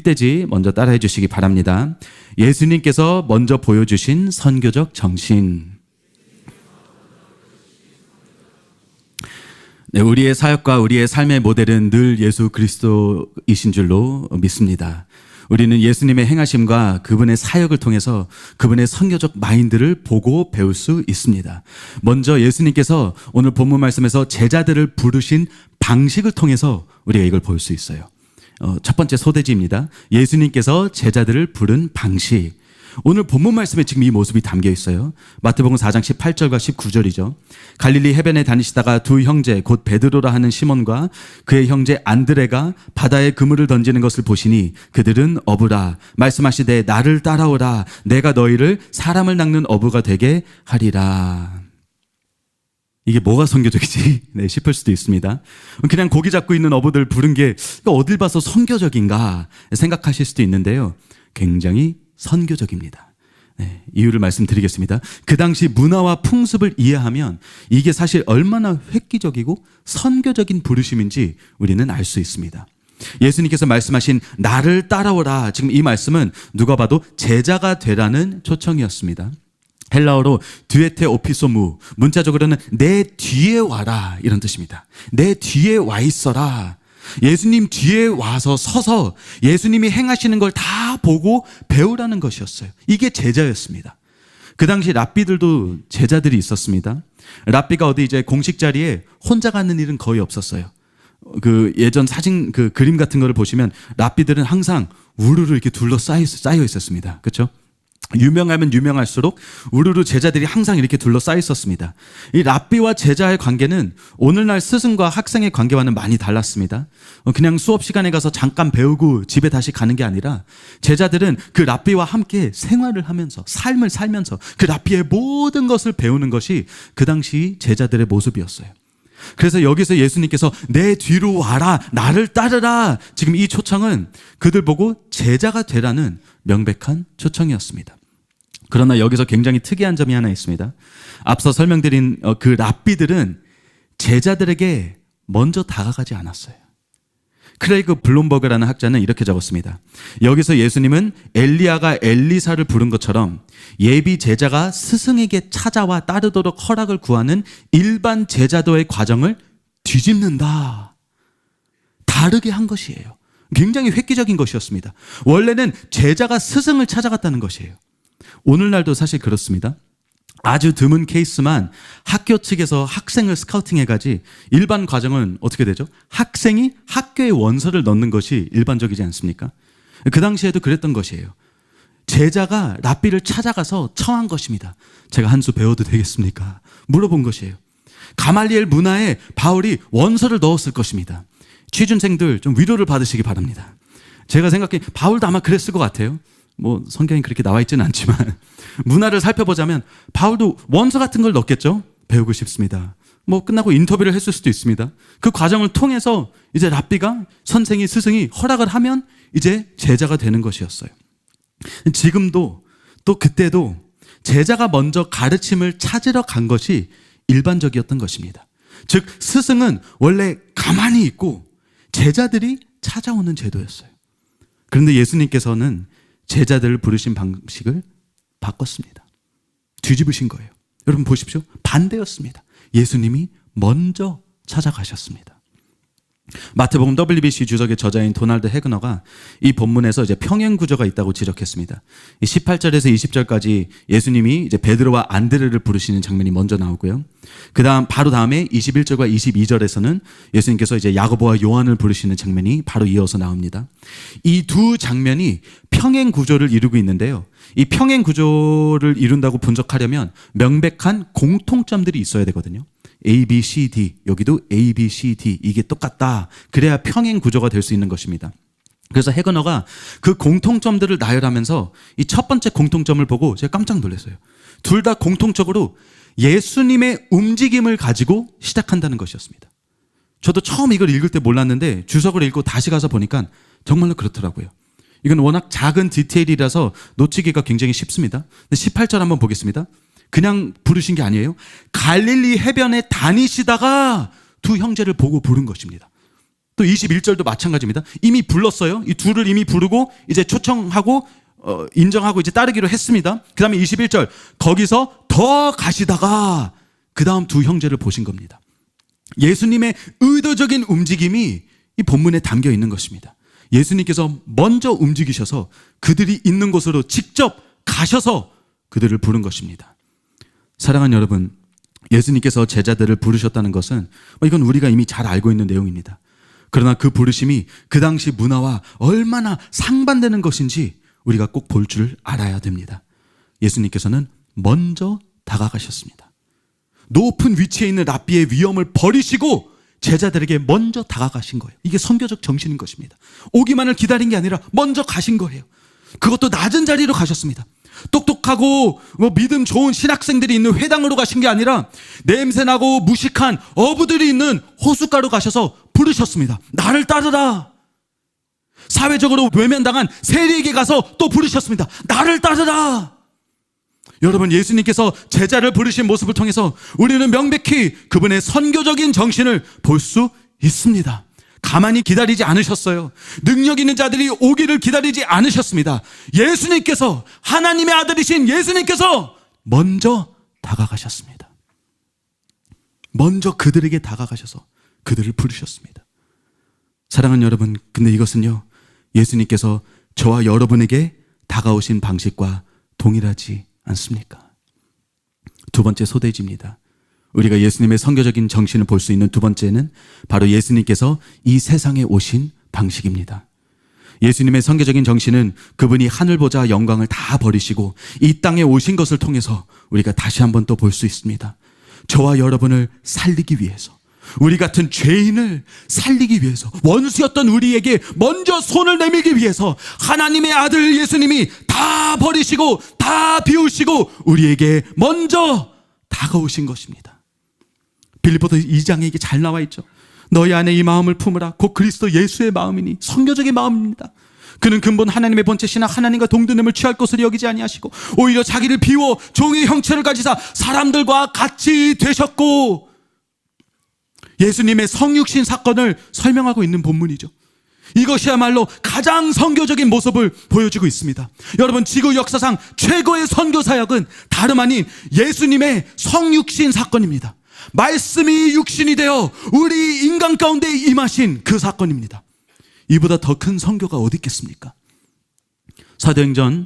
필대지 먼저 따라해 주시기 바랍니다. 예수님께서 먼저 보여주신 선교적 정신. 네, 우리의 사역과 우리의 삶의 모델은 늘 예수 그리스도이신 줄로 믿습니다. 우리는 예수님의 행하심과 그분의 사역을 통해서 그분의 선교적 마인드를 보고 배울 수 있습니다. 먼저 예수님께서 오늘 본문 말씀에서 제자들을 부르신 방식을 통해서 우리가 이걸 볼 수 있어요. 첫 번째 소대지입니다. 예수님께서 제자들을 부른 방식. 오늘 본문 말씀에 지금 이 모습이 담겨 있어요. 마태복음 4장 18절과 19절이죠. 갈릴리 해변에 다니시다가 두 형제 곧 베드로라 하는 시몬과 그의 형제 안드레가 바다에 그물을 던지는 것을 보시니 그들은 어부라. 말씀하시되 나를 따라오라. 내가 너희를 사람을 낚는 어부가 되게 하리라. 이게 뭐가 선교적이지? 네, 싶을 수도 있습니다. 그냥 고기 잡고 있는 어부들 부른 게 어딜 봐서 선교적인가 생각하실 수도 있는데요. 굉장히 선교적입니다. 네, 이유를 말씀드리겠습니다. 그 당시 문화와 풍습을 이해하면 이게 사실 얼마나 획기적이고 선교적인 부르심인지 우리는 알 수 있습니다. 예수님께서 말씀하신 나를 따라오라. 지금 이 말씀은 누가 봐도 제자가 되라는 초청이었습니다. 헬라어로 듀에테 오피소무, 문자적으로는 내 뒤에 와라 이런 뜻입니다. 내 뒤에 와 있어라. 예수님 뒤에 와서 서서 예수님이 행하시는 걸 다 보고 배우라는 것이었어요. 이게 제자였습니다. 그 당시 랍비들도 제자들이 있었습니다. 랍비가 어디 이제 공식 자리에 혼자 가는 일은 거의 없었어요. 그 예전 사진 그 그림 같은 거를 보시면 랍비들은 항상 우르르 이렇게 둘러싸여 있었습니다. 그렇죠? 유명하면 유명할수록 우르르 제자들이 항상 이렇게 둘러싸여 있었습니다. 이 랍비와 제자의 관계는 오늘날 스승과 학생의 관계와는 많이 달랐습니다. 그냥 수업 시간에 가서 잠깐 배우고 집에 다시 가는 게 아니라 제자들은 그 랍비와 함께 생활을 하면서 삶을 살면서 그 랍비의 모든 것을 배우는 것이 그 당시 제자들의 모습이었어요. 그래서 여기서 예수님께서 내 뒤로 와라, 나를 따르라. 지금 이 초청은 그들 보고 제자가 되라는 명백한 초청이었습니다. 그러나 여기서 굉장히 특이한 점이 하나 있습니다. 앞서 설명드린 그 랍비들은 제자들에게 먼저 다가가지 않았어요. 크레이그 블룸버그라는 학자는 이렇게 적었습니다. 여기서 예수님은 엘리야가 엘리사를 부른 것처럼 예비 제자가 스승에게 찾아와 따르도록 허락을 구하는 일반 제자도의 과정을 뒤집는다. 다르게 한 것이에요. 굉장히 획기적인 것이었습니다. 원래는 제자가 스승을 찾아갔다는 것이에요. 오늘날도 사실 그렇습니다. 아주 드문 케이스만 학교 측에서 학생을 스카우팅해가지 일반 과정은 어떻게 되죠? 학생이 학교에 원서를 넣는 것이 일반적이지 않습니까? 그 당시에도 그랬던 것이에요. 제자가 랍비를 찾아가서 청한 것입니다. 제가 한 수 배워도 되겠습니까? 물어본 것이에요. 가말리엘 문화에 바울이 원서를 넣었을 것입니다. 취준생들 좀 위로를 받으시기 바랍니다. 제가 생각해 바울도 아마 그랬을 것 같아요. 뭐 성경에 그렇게 나와 있지는 않지만 문화를 살펴보자면 바울도 원서 같은 걸 넣겠죠. 배우고 싶습니다. 뭐 끝나고 인터뷰를 했을 수도 있습니다. 그 과정을 통해서 이제 랍비가 선생이 스승이 허락을 하면 이제 제자가 되는 것이었어요. 지금도 또 그때도 제자가 먼저 가르침을 찾으러 간 것이 일반적이었던 것입니다. 즉 스승은 원래 가만히 있고 제자들이 찾아오는 제도였어요. 그런데 예수님께서는 제자들을 부르신 방식을 바꿨습니다. 뒤집으신 거예요. 여러분 보십시오. 반대였습니다. 예수님이 먼저 찾아가셨습니다. 마태복음 WBC 주석의 저자인 도널드 헤그너가 이 본문에서 이제 평행 구조가 있다고 지적했습니다. 18절에서 20절까지 예수님이 이제 베드로와 안드레를 부르시는 장면이 먼저 나오고요. 그다음 바로 다음에 21절과 22절에서는 예수님께서 이제 야고보와 요한을 부르시는 장면이 바로 이어서 나옵니다. 이 두 장면이 평행 구조를 이루고 있는데요. 이 평행 구조를 이룬다고 분석하려면 명백한 공통점들이 있어야 되거든요. A, B, C, D, 여기도 A, B, C, D 이게 똑같다. 그래야 평행 구조가 될 수 있는 것입니다. 그래서 헤거너가 그 공통점들을 나열하면서 이 첫 번째 공통점을 보고 제가 깜짝 놀랐어요. 둘 다 공통적으로 예수님의 움직임을 가지고 시작한다는 것이었습니다. 저도 처음 이걸 읽을 때 몰랐는데 주석을 읽고 다시 가서 보니까 정말로 그렇더라고요. 이건 워낙 작은 디테일이라서 놓치기가 굉장히 쉽습니다. 18절 한번 보겠습니다. 그냥 부르신 게 아니에요. 갈릴리 해변에 다니시다가 두 형제를 보고 부른 것입니다. 또 21절도 마찬가지입니다. 이미 불렀어요. 이 둘을 이미 부르고 이제 초청하고 인정하고 이제 따르기로 했습니다. 그 다음에 21절 거기서 더 가시다가 그 다음 두 형제를 보신 겁니다. 예수님의 의도적인 움직임이 이 본문에 담겨 있는 것입니다. 예수님께서 먼저 움직이셔서 그들이 있는 곳으로 직접 가셔서 그들을 부른 것입니다. 사랑하는 여러분, 예수님께서 제자들을 부르셨다는 것은 이건 우리가 이미 잘 알고 있는 내용입니다. 그러나 그 부르심이 그 당시 문화와 얼마나 상반되는 것인지 우리가 꼭 볼 줄 알아야 됩니다. 예수님께서는 먼저 다가가셨습니다. 높은 위치에 있는 랍비의 위엄을 버리시고 제자들에게 먼저 다가가신 거예요. 이게 선교적 정신인 것입니다. 오기만을 기다린 게 아니라 먼저 가신 거예요. 그것도 낮은 자리로 가셨습니다. 똑똑하고 믿음 좋은 신학생들이 있는 회당으로 가신 게 아니라 냄새나고 무식한 어부들이 있는 호숫가로 가셔서 부르셨습니다. 나를 따르라. 사회적으로 외면당한 세리에게 가서 또 부르셨습니다. 나를 따르라. 여러분, 예수님께서 제자를 부르신 모습을 통해서 우리는 명백히 그분의 선교적인 정신을 볼 수 있습니다. 가만히 기다리지 않으셨어요. 능력 있는 자들이 오기를 기다리지 않으셨습니다. 예수님께서, 하나님의 아들이신 예수님께서 먼저 다가가셨습니다. 먼저 그들에게 다가가셔서 그들을 부르셨습니다. 사랑하는 여러분, 근데 이것은요, 예수님께서 저와 여러분에게 다가오신 방식과 동일하지 않습니까? 두 번째 소대지입니다. 우리가 예수님의 선교적인 정신을 볼 수 있는 두 번째는 바로 예수님께서 이 세상에 오신 방식입니다. 예수님의 선교적인 정신은 그분이 하늘 보좌 영광을 다 버리시고 이 땅에 오신 것을 통해서 우리가 다시 한번 또 볼 수 있습니다. 저와 여러분을 살리기 위해서, 우리 같은 죄인을 살리기 위해서, 원수였던 우리에게 먼저 손을 내밀기 위해서 하나님의 아들 예수님이 다 버리시고 다 비우시고 우리에게 먼저 다가오신 것입니다. 빌립보서 2장에 이게 잘 나와 있죠. 너희 안에 이 마음을 품으라. 곧 그리스도 예수의 마음이니. 선교적인 마음입니다. 그는 근본 하나님의 본체 신학 하나님과 동등됨을 취할 것으로 여기지 아니하시고 오히려 자기를 비워 종의 형체를 가지사 사람들과 같이 되셨고, 예수님의 성육신 사건을 설명하고 있는 본문이죠. 이것이야말로 가장 선교적인 모습을 보여주고 있습니다. 여러분, 지구 역사상 최고의 선교 사역은 다름 아닌 예수님의 성육신 사건입니다. 말씀이 육신이 되어 우리 인간 가운데 임하신 그 사건입니다. 이보다 더 큰 선교가 어디 있겠습니까? 사도행전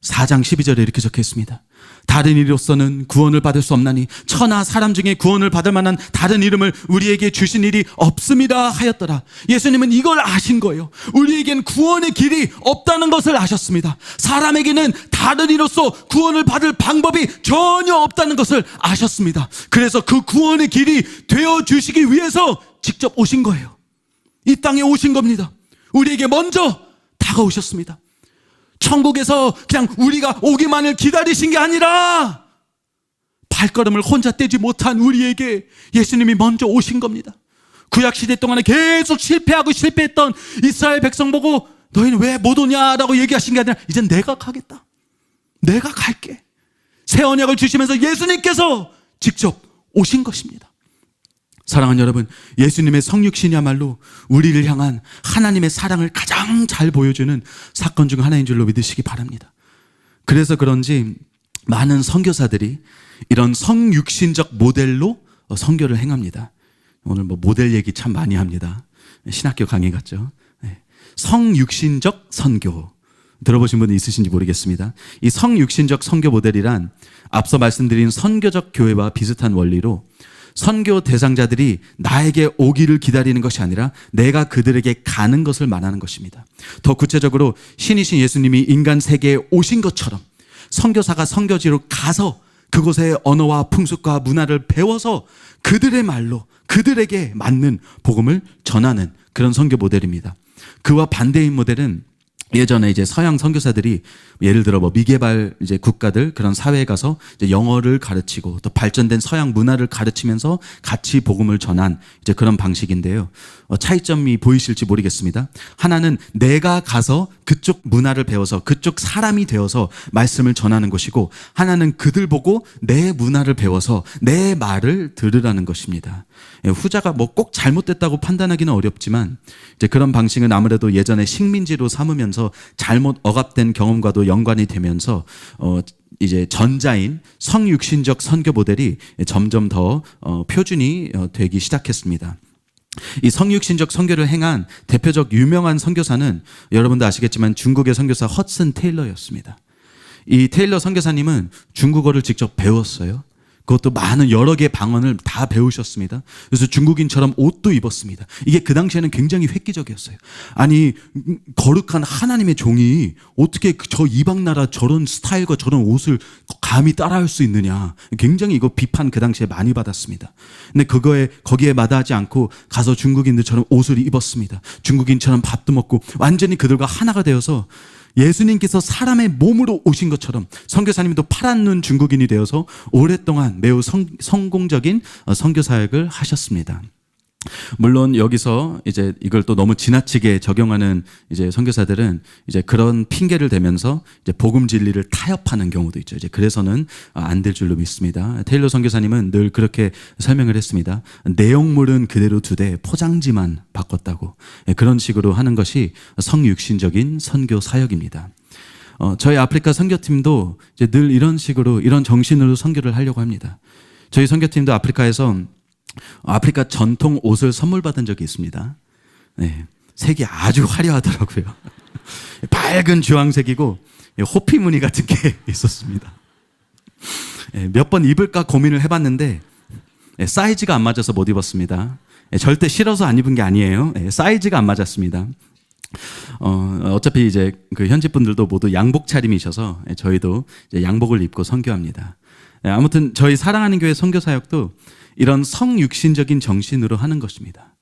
4장 12절에 이렇게 적혀 있습니다. 다른 이로서는 구원을 받을 수 없나니 천하 사람 중에 구원을 받을 만한 다른 이름을 우리에게 주신 일이 없음이라 하였더라. 예수님은 이걸 아신 거예요. 우리에겐 구원의 길이 없다는 것을 아셨습니다. 사람에게는 다른 이로서 구원을 받을 방법이 전혀 없다는 것을 아셨습니다. 그래서 그 구원의 길이 되어주시기 위해서 직접 오신 거예요. 이 땅에 오신 겁니다. 우리에게 먼저 다가오셨습니다. 천국에서 그냥 우리가 오기만을 기다리신 게 아니라 발걸음을 혼자 떼지 못한 우리에게 예수님이 먼저 오신 겁니다. 구약시대 동안에 계속 실패하고 실패했던 이스라엘 백성 보고 너희는 왜 못 오냐라고 얘기하신 게 아니라 이젠 내가 가겠다. 내가 갈게. 새 언약을 주시면서 예수님께서 직접 오신 것입니다. 사랑하는 여러분, 예수님의 성육신이야말로 우리를 향한 하나님의 사랑을 가장 잘 보여주는 사건 중 하나인 줄로 믿으시기 바랍니다. 그래서 그런지 많은 선교사들이 이런 성육신적 모델로 선교를 행합니다. 오늘 모델 얘기 참 많이 합니다. 신학교 강의 같죠. 성육신적 선교 들어보신 분 있으신지 모르겠습니다. 이 성육신적 선교 모델이란 앞서 말씀드린 선교적 교회와 비슷한 원리로 선교 대상자들이 나에게 오기를 기다리는 것이 아니라 내가 그들에게 가는 것을 말하는 것입니다. 더 구체적으로 신이신 예수님이 인간 세계에 오신 것처럼 선교사가 선교지로 가서 그곳의 언어와 풍습과 문화를 배워서 그들의 말로 그들에게 맞는 복음을 전하는 그런 선교 모델입니다. 그와 반대인 모델은 예전에 이제 서양 선교사들이 예를 들어 뭐 미개발 이제 국가들 그런 사회에 가서 이제 영어를 가르치고 또 발전된 서양 문화를 가르치면서 같이 복음을 전한 이제 그런 방식인데요. 차이점이 보이실지 모르겠습니다. 하나는 내가 가서 그쪽 문화를 배워서 그쪽 사람이 되어서 말씀을 전하는 것이고, 하나는 그들 보고 내 문화를 배워서 내 말을 들으라는 것입니다. 후자가 뭐 꼭 잘못됐다고 판단하기는 어렵지만 이제 그런 방식은 아무래도 예전에 식민지로 삼으면서 잘못 억압된 경험과도 연관이 되면서 이제 전자인 성육신적 선교 모델이 점점 더 표준이 되기 시작했습니다. 이 성육신적 선교를 행한 대표적 유명한 선교사는 여러분도 아시겠지만 중국의 선교사 허슨 테일러였습니다. 이 테일러 선교사님은 중국어를 직접 배웠어요. 그것도 많은 여러 개의 방언을 다 배우셨습니다. 그래서 중국인처럼 옷도 입었습니다. 이게 그 당시에는 굉장히 획기적이었어요. 아니, 거룩한 하나님의 종이 어떻게 저 이방 나라 저런 스타일과 저런 옷을 감히 따라할 수 있느냐. 굉장히 이거 비판 그 당시에 많이 받았습니다. 근데 거기에 마다하지 않고 가서 중국인들처럼 옷을 입었습니다. 중국인처럼 밥도 먹고 완전히 그들과 하나가 되어서 예수님께서 사람의 몸으로 오신 것처럼 선교사님도 파란 눈 중국인이 되어서 오랫동안 매우 성공적인 선교 사역을 하셨습니다. 물론 여기서 이제 이걸 또 너무 지나치게 적용하는 이제 선교사들은 이제 그런 핑계를 대면서 이제 복음 진리를 타협하는 경우도 있죠. 이제 그래서는 안 될 줄로 믿습니다. 테일러 선교사님은 늘 그렇게 설명을 했습니다. 내용물은 그대로 두되 포장지만 바꿨다고. 그런 식으로 하는 것이 성육신적인 선교 사역입니다. 저희 아프리카 선교팀도 이제 늘 이런 식으로 이런 정신으로 선교를 하려고 합니다. 저희 선교팀도 아프리카 전통 옷을 선물 받은 적이 있습니다. 네, 색이 아주 화려하더라고요. 밝은 주황색이고 호피 무늬 같은 게 있었습니다. 몇 번 입을까 고민을 해봤는데 사이즈가 안 맞아서 못 입었습니다. 절대 싫어서 안 입은 게 아니에요. 사이즈가 안 맞았습니다. 어차피 이제 그 현지 분들도 모두 양복 차림이셔서 저희도 이제 양복을 입고 선교합니다. 아무튼 저희 사랑하는 교회 선교 사역도 이런 성육신적인 정신으로 하는 것입니다.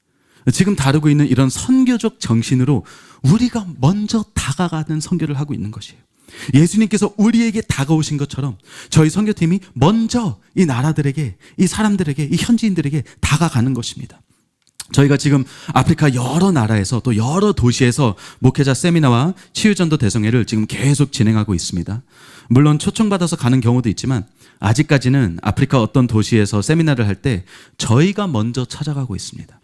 지금 다루고 있는 이런 선교적 정신으로 우리가 먼저 다가가는 선교를 하고 있는 것이에요. 예수님께서 우리에게 다가오신 것처럼 저희 선교팀이 먼저 이 나라들에게, 이 사람들에게, 이 현지인들에게 다가가는 것입니다. 저희가 지금 아프리카 여러 나라에서 또 여러 도시에서 목회자 세미나와 치유전도 대성회를 지금 계속 진행하고 있습니다. 물론 초청받아서 가는 경우도 있지만 아직까지는 아프리카 어떤 도시에서 세미나를 할 때 저희가 먼저 찾아가고 있습니다.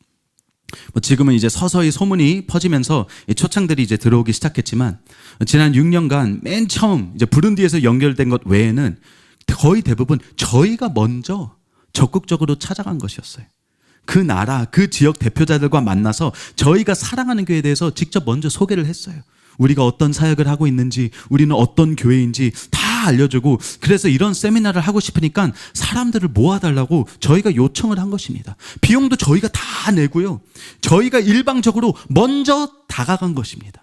지금은 이제 서서히 소문이 퍼지면서 초창들이 이제 들어오기 시작했지만 지난 6년간 맨 처음 이제 부룬디에서 연결된 것 외에는 거의 대부분 저희가 먼저 적극적으로 찾아간 것이었어요. 그 나라, 그 지역 대표자들과 만나서 저희가 사랑하는 교회에 대해서 직접 먼저 소개를 했어요. 우리가 어떤 사역을 하고 있는지, 우리는 어떤 교회인지 다 알려주고, 그래서 이런 세미나를 하고 싶으니까 사람들을 모아달라고 저희가 요청을 한 것입니다. 비용도 저희가 다 내고요. 저희가 일방적으로 먼저 다가간 것입니다.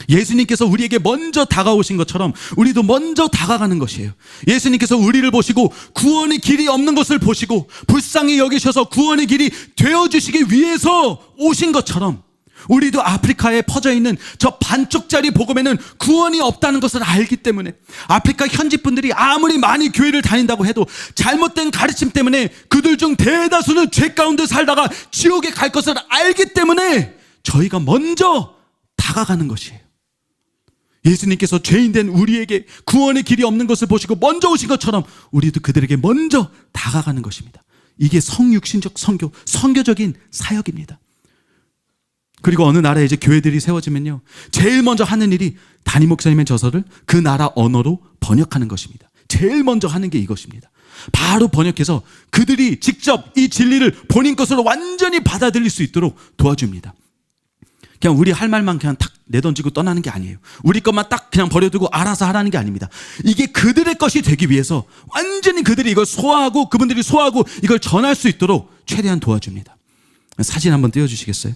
예수님께서 우리에게 먼저 다가오신 것처럼 우리도 먼저 다가가는 것이에요. 예수님께서 우리를 보시고 구원의 길이 없는 것을 보시고 불쌍히 여기셔서 구원의 길이 되어주시기 위해서 오신 것처럼 우리도 아프리카에 퍼져 있는 저 반쪽짜리 복음에는 구원이 없다는 것을 알기 때문에, 아프리카 현지 분들이 아무리 많이 교회를 다닌다고 해도 잘못된 가르침 때문에 그들 중 대다수는 죄 가운데 살다가 지옥에 갈 것을 알기 때문에 저희가 먼저 다가가는 것이에요. 예수님께서 죄인된 우리에게 구원의 길이 없는 것을 보시고 먼저 오신 것처럼 우리도 그들에게 먼저 다가가는 것입니다. 이게 성육신적 선교, 선교적인 사역입니다. 그리고 어느 나라에 이제 교회들이 세워지면요, 제일 먼저 하는 일이 담임 목사님의 저서를 그 나라 언어로 번역하는 것입니다. 제일 먼저 하는 게 이것입니다. 바로 번역해서 그들이 직접 이 진리를 본인 것으로 완전히 받아들일 수 있도록 도와줍니다. 그냥 우리 할 말만 그냥 탁 내던지고 떠나는 게 아니에요. 우리 것만 딱 그냥 버려두고 알아서 하라는 게 아닙니다. 이게 그들의 것이 되기 위해서 완전히 그들이 이걸 소화하고 그분들이 소화하고 이걸 전할 수 있도록 최대한 도와줍니다. 사진 한번 띄워주시겠어요?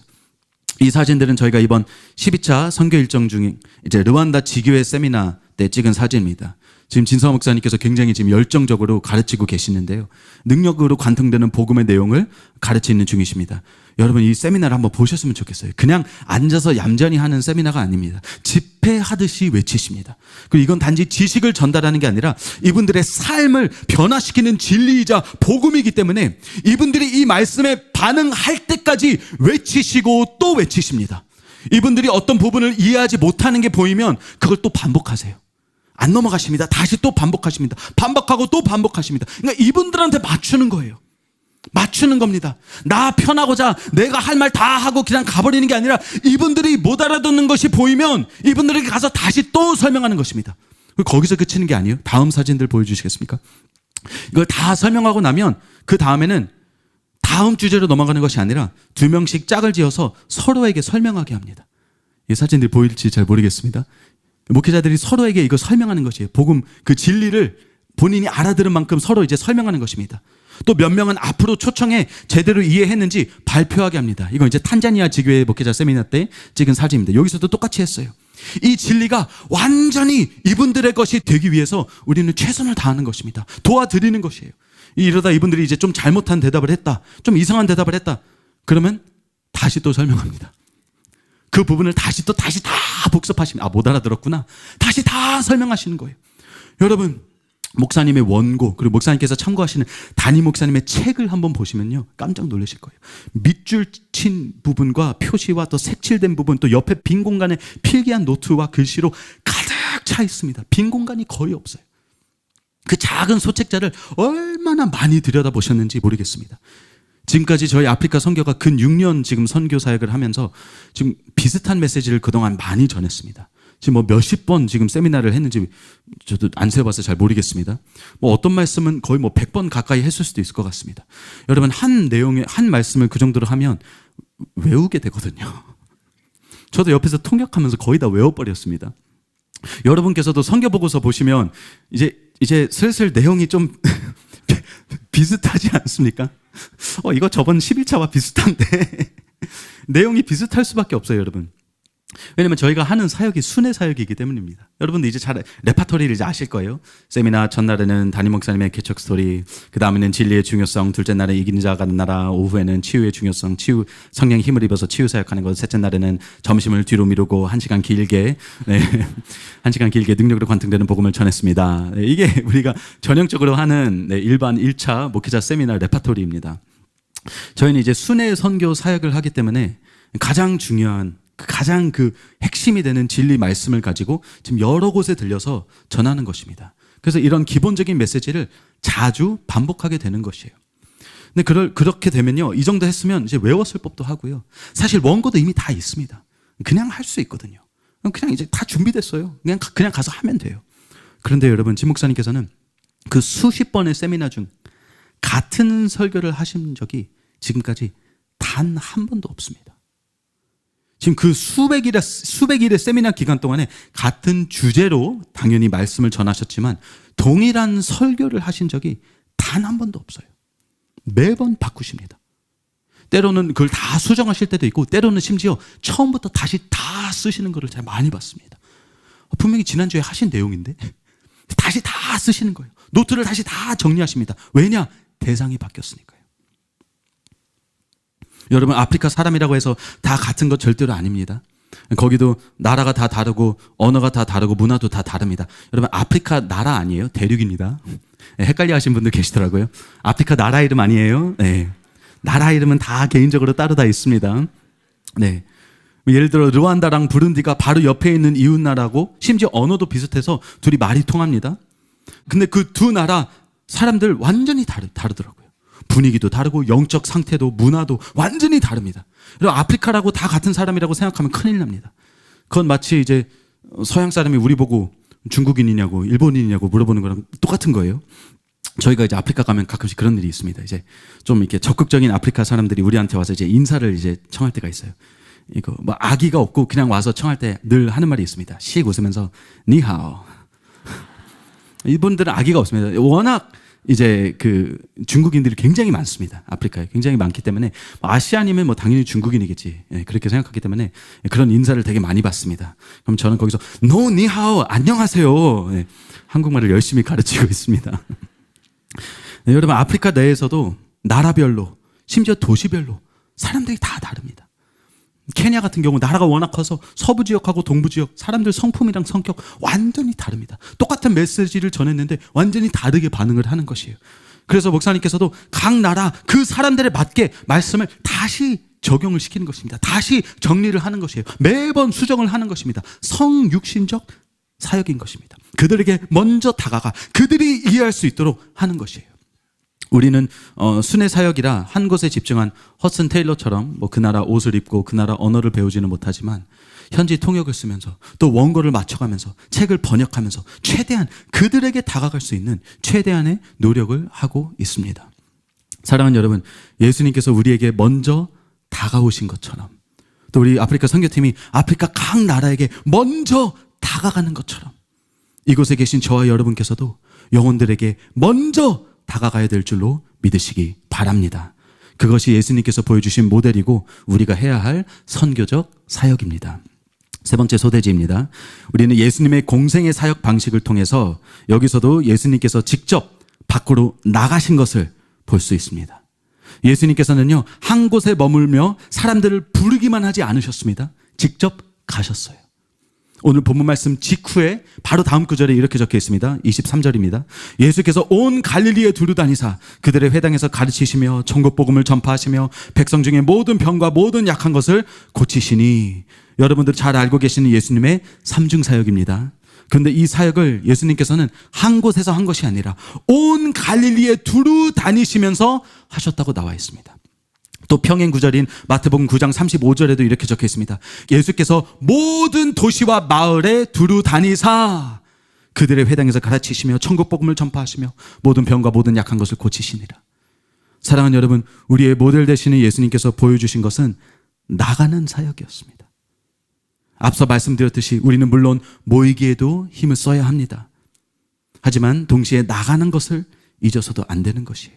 이 사진들은 저희가 이번 12차 선교 일정 중에 이제 르완다 지교회 세미나 때 찍은 사진입니다. 지금 진서 목사님께서 굉장히 지금 열정적으로 가르치고 계시는데요. 능력으로 관통되는 복음의 내용을 가르치는 중이십니다. 여러분 이 세미나를 한번 보셨으면 좋겠어요. 그냥 앉아서 얌전히 하는 세미나가 아닙니다. 집회하듯이 외치십니다. 그리고 이건 단지 지식을 전달하는 게 아니라 이분들의 삶을 변화시키는 진리이자 복음이기 때문에 이분들이 이 말씀에 반응할 때까지 외치시고 또 외치십니다. 이분들이 어떤 부분을 이해하지 못하는 게 보이면 그걸 또 반복하세요. 안 넘어가십니다. 다시 또 반복하십니다. 반복하고 또 반복하십니다. 그러니까 이분들한테 맞추는 거예요. 맞추는 겁니다. 나 편하고자 내가 할 말 다 하고 그냥 가버리는 게 아니라 이분들이 못 알아듣는 것이 보이면 이분들에게 가서 다시 또 설명하는 것입니다. 거기서 그치는 게 아니에요. 다음 사진들 보여주시겠습니까? 이걸 다 설명하고 나면 그 다음에는 다음 주제로 넘어가는 것이 아니라 2명씩 짝을 지어서 서로에게 설명하게 합니다. 이 사진들이 보일지 잘 모르겠습니다. 목회자들이 서로에게 이거 설명하는 것이에요. 복음 그 진리를 본인이 알아들은 만큼 서로 이제 설명하는 것입니다. 또 몇 명은 앞으로 초청해 제대로 이해했는지 발표하게 합니다. 이건 이제 탄자니아 지교회 목회자 세미나 때 찍은 사진입니다. 여기서도 똑같이 했어요. 이 진리가 완전히 이분들의 것이 되기 위해서 우리는 최선을 다하는 것입니다. 도와드리는 것이에요. 이러다 이분들이 이제 좀 잘못한 대답을 했다, 좀 이상한 대답을 했다, 그러면 다시 또 설명합니다. 그 부분을 다시 다 복습하시면 못 알아들었구나, 다시 다 설명하시는 거예요. 여러분 목사님의 원고, 그리고 목사님께서 참고하시는 담임 목사님의 책을 한번 보시면요 깜짝 놀라실 거예요. 밑줄 친 부분과 표시와 또 색칠된 부분, 또 옆에 빈 공간에 필기한 노트와 글씨로 가득 차 있습니다. 빈 공간이 거의 없어요. 그 작은 소책자를 얼마나 많이 들여다보셨는지 모르겠습니다. 지금까지 저희 아프리카 선교가 근 6년 지금 선교 사역을 하면서 지금 비슷한 메시지를 그동안 많이 전했습니다. 지금 뭐 몇십 번 지금 세미나를 했는지 저도 안 세봐서 잘 모르겠습니다. 뭐 어떤 말씀은 거의 뭐 100번 가까이 했을 수도 있을 것 같습니다. 여러분 한 내용의 한 말씀을 그 정도로 하면 외우게 되거든요. 저도 옆에서 통역하면서 거의 다 외워버렸습니다. 여러분께서도 선교보고서 보시면 이제 슬슬 내용이 좀 비슷하지 않습니까? 이거 저번 11차와 비슷한데 내용이 비슷할 수밖에 없어요, 여러분. 왜냐면 저희가 하는 사역이 순회 사역이기 때문입니다. 여러분들 이제 잘 레파토리를 이제 아실 거예요. 세미나 첫날에는 담임 목사님의 개척 스토리, 그 다음에는 진리의 중요성, 둘째 날에 이기는 자가 가는 나라, 오후에는 치유의 중요성, 치유 성령의 힘을 입어서 치유 사역하는 것, 셋째 날에는 점심을 뒤로 미루고 1시간 길게 1시간 길게 능력으로 관통되는 복음을 전했습니다. 이게 우리가 전형적으로 하는 일반 1차 목회자 세미나 레파토리입니다. 저희는 이제 순회 선교 사역을 하기 때문에 가장 중요한, 가장 그 핵심이 되는 진리 말씀을 가지고 지금 여러 곳에 들려서 전하는 것입니다. 그래서 이런 기본적인 메시지를 자주 반복하게 되는 것이에요. 근데 그렇게 되면요, 이 정도 했으면 이제 외웠을 법도 하고요. 사실 원고도 이미 다 있습니다. 그냥 할 수 있거든요. 그냥 이제 다 준비됐어요. 그냥 가서 하면 돼요. 그런데 여러분, 진 목사님께서는 그 수십 번의 세미나 중 같은 설교를 하신 적이 지금까지 단 한 번도 없습니다. 지금 그 수백 일의 세미나 기간 동안에 같은 주제로 당연히 말씀을 전하셨지만 동일한 설교를 하신 적이 단 한 번도 없어요. 매번 바꾸십니다. 때로는 그걸 다 수정하실 때도 있고, 때로는 심지어 처음부터 다시 다 쓰시는 것을 제가 많이 봤습니다. 분명히 지난주에 하신 내용인데 다시 다 쓰시는 거예요. 노트를 다시 다 정리하십니다. 왜냐? 대상이 바뀌었으니까요. 여러분, 아프리카 사람이라고 해서 다 같은 것 절대로 아닙니다. 거기도 나라가 다 다르고 언어가 다 다르고 문화도 다 다릅니다. 여러분, 아프리카 나라 아니에요. 대륙입니다. 헷갈려 하신 분들 계시더라고요. 아프리카 나라 이름 아니에요. 네. 나라 이름은 다 개인적으로 따로 다 있습니다. 네. 예를 들어 르완다랑 부룬디가 바로 옆에 있는 이웃나라고 심지어 언어도 비슷해서 둘이 말이 통합니다. 근데 그 두 나라 사람들 완전히 다르더라고요. 분위기도 다르고 영적 상태도 문화도 완전히 다릅니다. 그리고 아프리카라고 다 같은 사람이라고 생각하면 큰일 납니다. 그건 마치 이제 서양 사람이 우리 보고 중국인이냐고 일본인이냐고 물어보는 거랑 똑같은 거예요. 저희가 이제 아프리카 가면 가끔씩 그런 일이 있습니다. 이제 좀 이렇게 적극적인 아프리카 사람들이 우리한테 와서 이제 인사를 이제 청할 때가 있어요. 이거 뭐 아기가 없고 그냥 와서 청할 때 늘 하는 말이 있습니다. 씩 웃으면서 니하오. 이분들은 아기가 없습니다. 워낙 이제 그 중국인들이 굉장히 많습니다. 아프리카에 굉장히 많기 때문에 아시안이면 뭐 당연히 중국인이겠지, 그렇게 생각하기 때문에 그런 인사를 되게 많이 받습니다. 그럼 저는 거기서 노 니하오 안녕하세요, 한국말을 열심히 가르치고 있습니다. 여러분, 아프리카 내에서도 나라별로 심지어 도시별로 사람들이 다 다릅니다. 케냐 같은 경우 나라가 워낙 커서 서부 지역하고 동부 지역 사람들 성품이랑 성격 완전히 다릅니다. 똑같은 메시지를 전했는데 완전히 다르게 반응을 하는 것이에요. 그래서 목사님께서도 각 나라 그 사람들에 맞게 말씀을 다시 적용을 시키는 것입니다. 다시 정리를 하는 것이에요. 매번 수정을 하는 것입니다. 성육신적 사역인 것입니다. 그들에게 먼저 다가가 그들이 이해할 수 있도록 하는 것이에요. 우리는 순회 사역이라 한 곳에 집중한 허슨 테일러처럼 그 나라 옷을 입고 그 나라 언어를 배우지는 못하지만 현지 통역을 쓰면서 또 원고를 맞춰가면서 책을 번역하면서 최대한 그들에게 다가갈 수 있는 최대한의 노력을 하고 있습니다. 사랑하는 여러분, 예수님께서 우리에게 먼저 다가오신 것처럼 또 우리 아프리카 선교팀이 아프리카 각 나라에게 먼저 다가가는 것처럼 이곳에 계신 저와 여러분께서도 영혼들에게 먼저 다가가야 될 줄로 믿으시기 바랍니다. 그것이 예수님께서 보여주신 모델이고 우리가 해야 할 선교적 사역입니다. 세 번째 소대지입니다. 우리는 예수님의 공생의 사역 방식을 통해서 여기서도 예수님께서 직접 밖으로 나가신 것을 볼 수 있습니다. 예수님께서는요, 한 곳에 머물며 사람들을 부르기만 하지 않으셨습니다. 직접 가셨어요. 오늘 본문 말씀 직후에 바로 다음 구절에 이렇게 적혀 있습니다. 23절입니다. 예수께서 온 갈릴리에 두루 다니사 그들의 회당에서 가르치시며 천국 복음을 전파하시며 백성 중에 모든 병과 모든 약한 것을 고치시니. 여러분들 잘 알고 계시는 예수님의 삼중 사역입니다. 그런데 이 사역을 예수님께서는 한 곳에서 한 것이 아니라 온 갈릴리에 두루 다니시면서 하셨다고 나와 있습니다. 또 평행 구절인 마태복음 9장 35절에도 이렇게 적혀 있습니다. 예수께서 모든 도시와 마을에 두루 다니사 그들의 회당에서 가르치시며 천국 복음을 전파하시며 모든 병과 모든 약한 것을 고치시니라. 사랑하는 여러분, 우리의 모델 되시는 예수님께서 보여주신 것은 나가는 사역이었습니다. 앞서 말씀드렸듯이 우리는 물론 모이기에도 힘을 써야 합니다. 하지만 동시에 나가는 것을 잊어서도 안 되는 것이에요.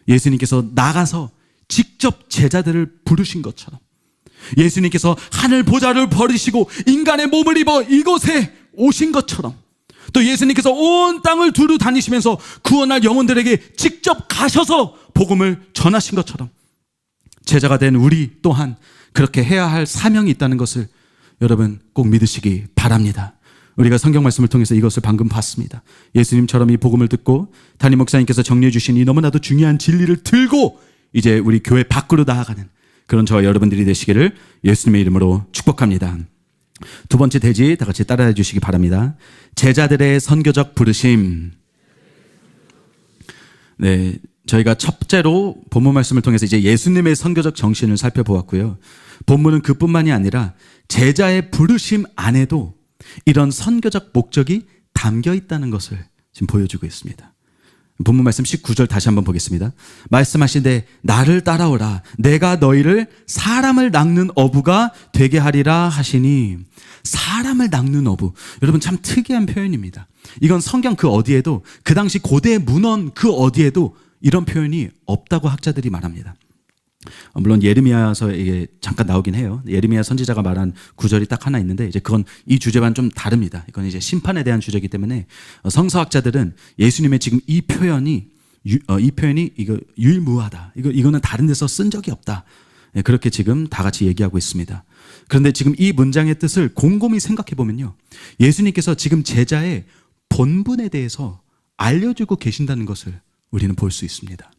예수님께서 나가서 직접 제자들을 부르신 것처럼 예수님께서 하늘 보좌를 버리시고 인간의 몸을 입어 이곳에 오신 것처럼 또 예수님께서 온 땅을 두루 다니시면서 구원할 영혼들에게 직접 가셔서 복음을 전하신 것처럼 제자가 된 우리 또한 그렇게 해야 할 사명이 있다는 것을 여러분 꼭 믿으시기 바랍니다. 우리가 성경 말씀을 통해서 이것을 방금 봤습니다. 예수님처럼 이 복음을 듣고 담임 목사님께서 정리해 주신 이 너무나도 중요한 진리를 들고 이제 우리 교회 밖으로 나아가는 그런 저와 여러분들이 되시기를 예수님의 이름으로 축복합니다. 두 번째 대지 다 같이 따라해 주시기 바랍니다. 제자들의 선교적 부르심. 네, 저희가 첫째로 본문 말씀을 통해서 이제 예수님의 선교적 정신을 살펴보았고요. 본문은 그뿐만이 아니라 제자의 부르심 안에도 이런 선교적 목적이 담겨 있다는 것을 지금 보여주고 있습니다. 본문 말씀 19절 다시 한번 보겠습니다. 말씀하시되 나를 따라오라 내가 너희를 사람을 낚는 어부가 되게 하리라 하시니. 사람을 낚는 어부, 여러분 참 특이한 표현입니다. 이건 성경 그 어디에도 그 당시 고대 문헌 그 어디에도 이런 표현이 없다고 학자들이 말합니다. 물론 예레미야서에 잠깐 나오긴 해요. 예레미야 선지자가 말한 구절이 딱 하나 있는데 이제 그건 이 주제와는 좀 다릅니다. 이건 이제 심판에 대한 주제이기 때문에 성서학자들은 예수님의 지금 이 표현이 이거 유일무하다. 이거는 다른 데서 쓴 적이 없다. 그렇게 지금 다 같이 얘기하고 있습니다. 그런데 지금 이 문장의 뜻을 곰곰이 생각해 보면요, 예수님께서 지금 제자의 본분에 대해서 알려주고 계신다는 것을 우리는 볼 수 있습니다.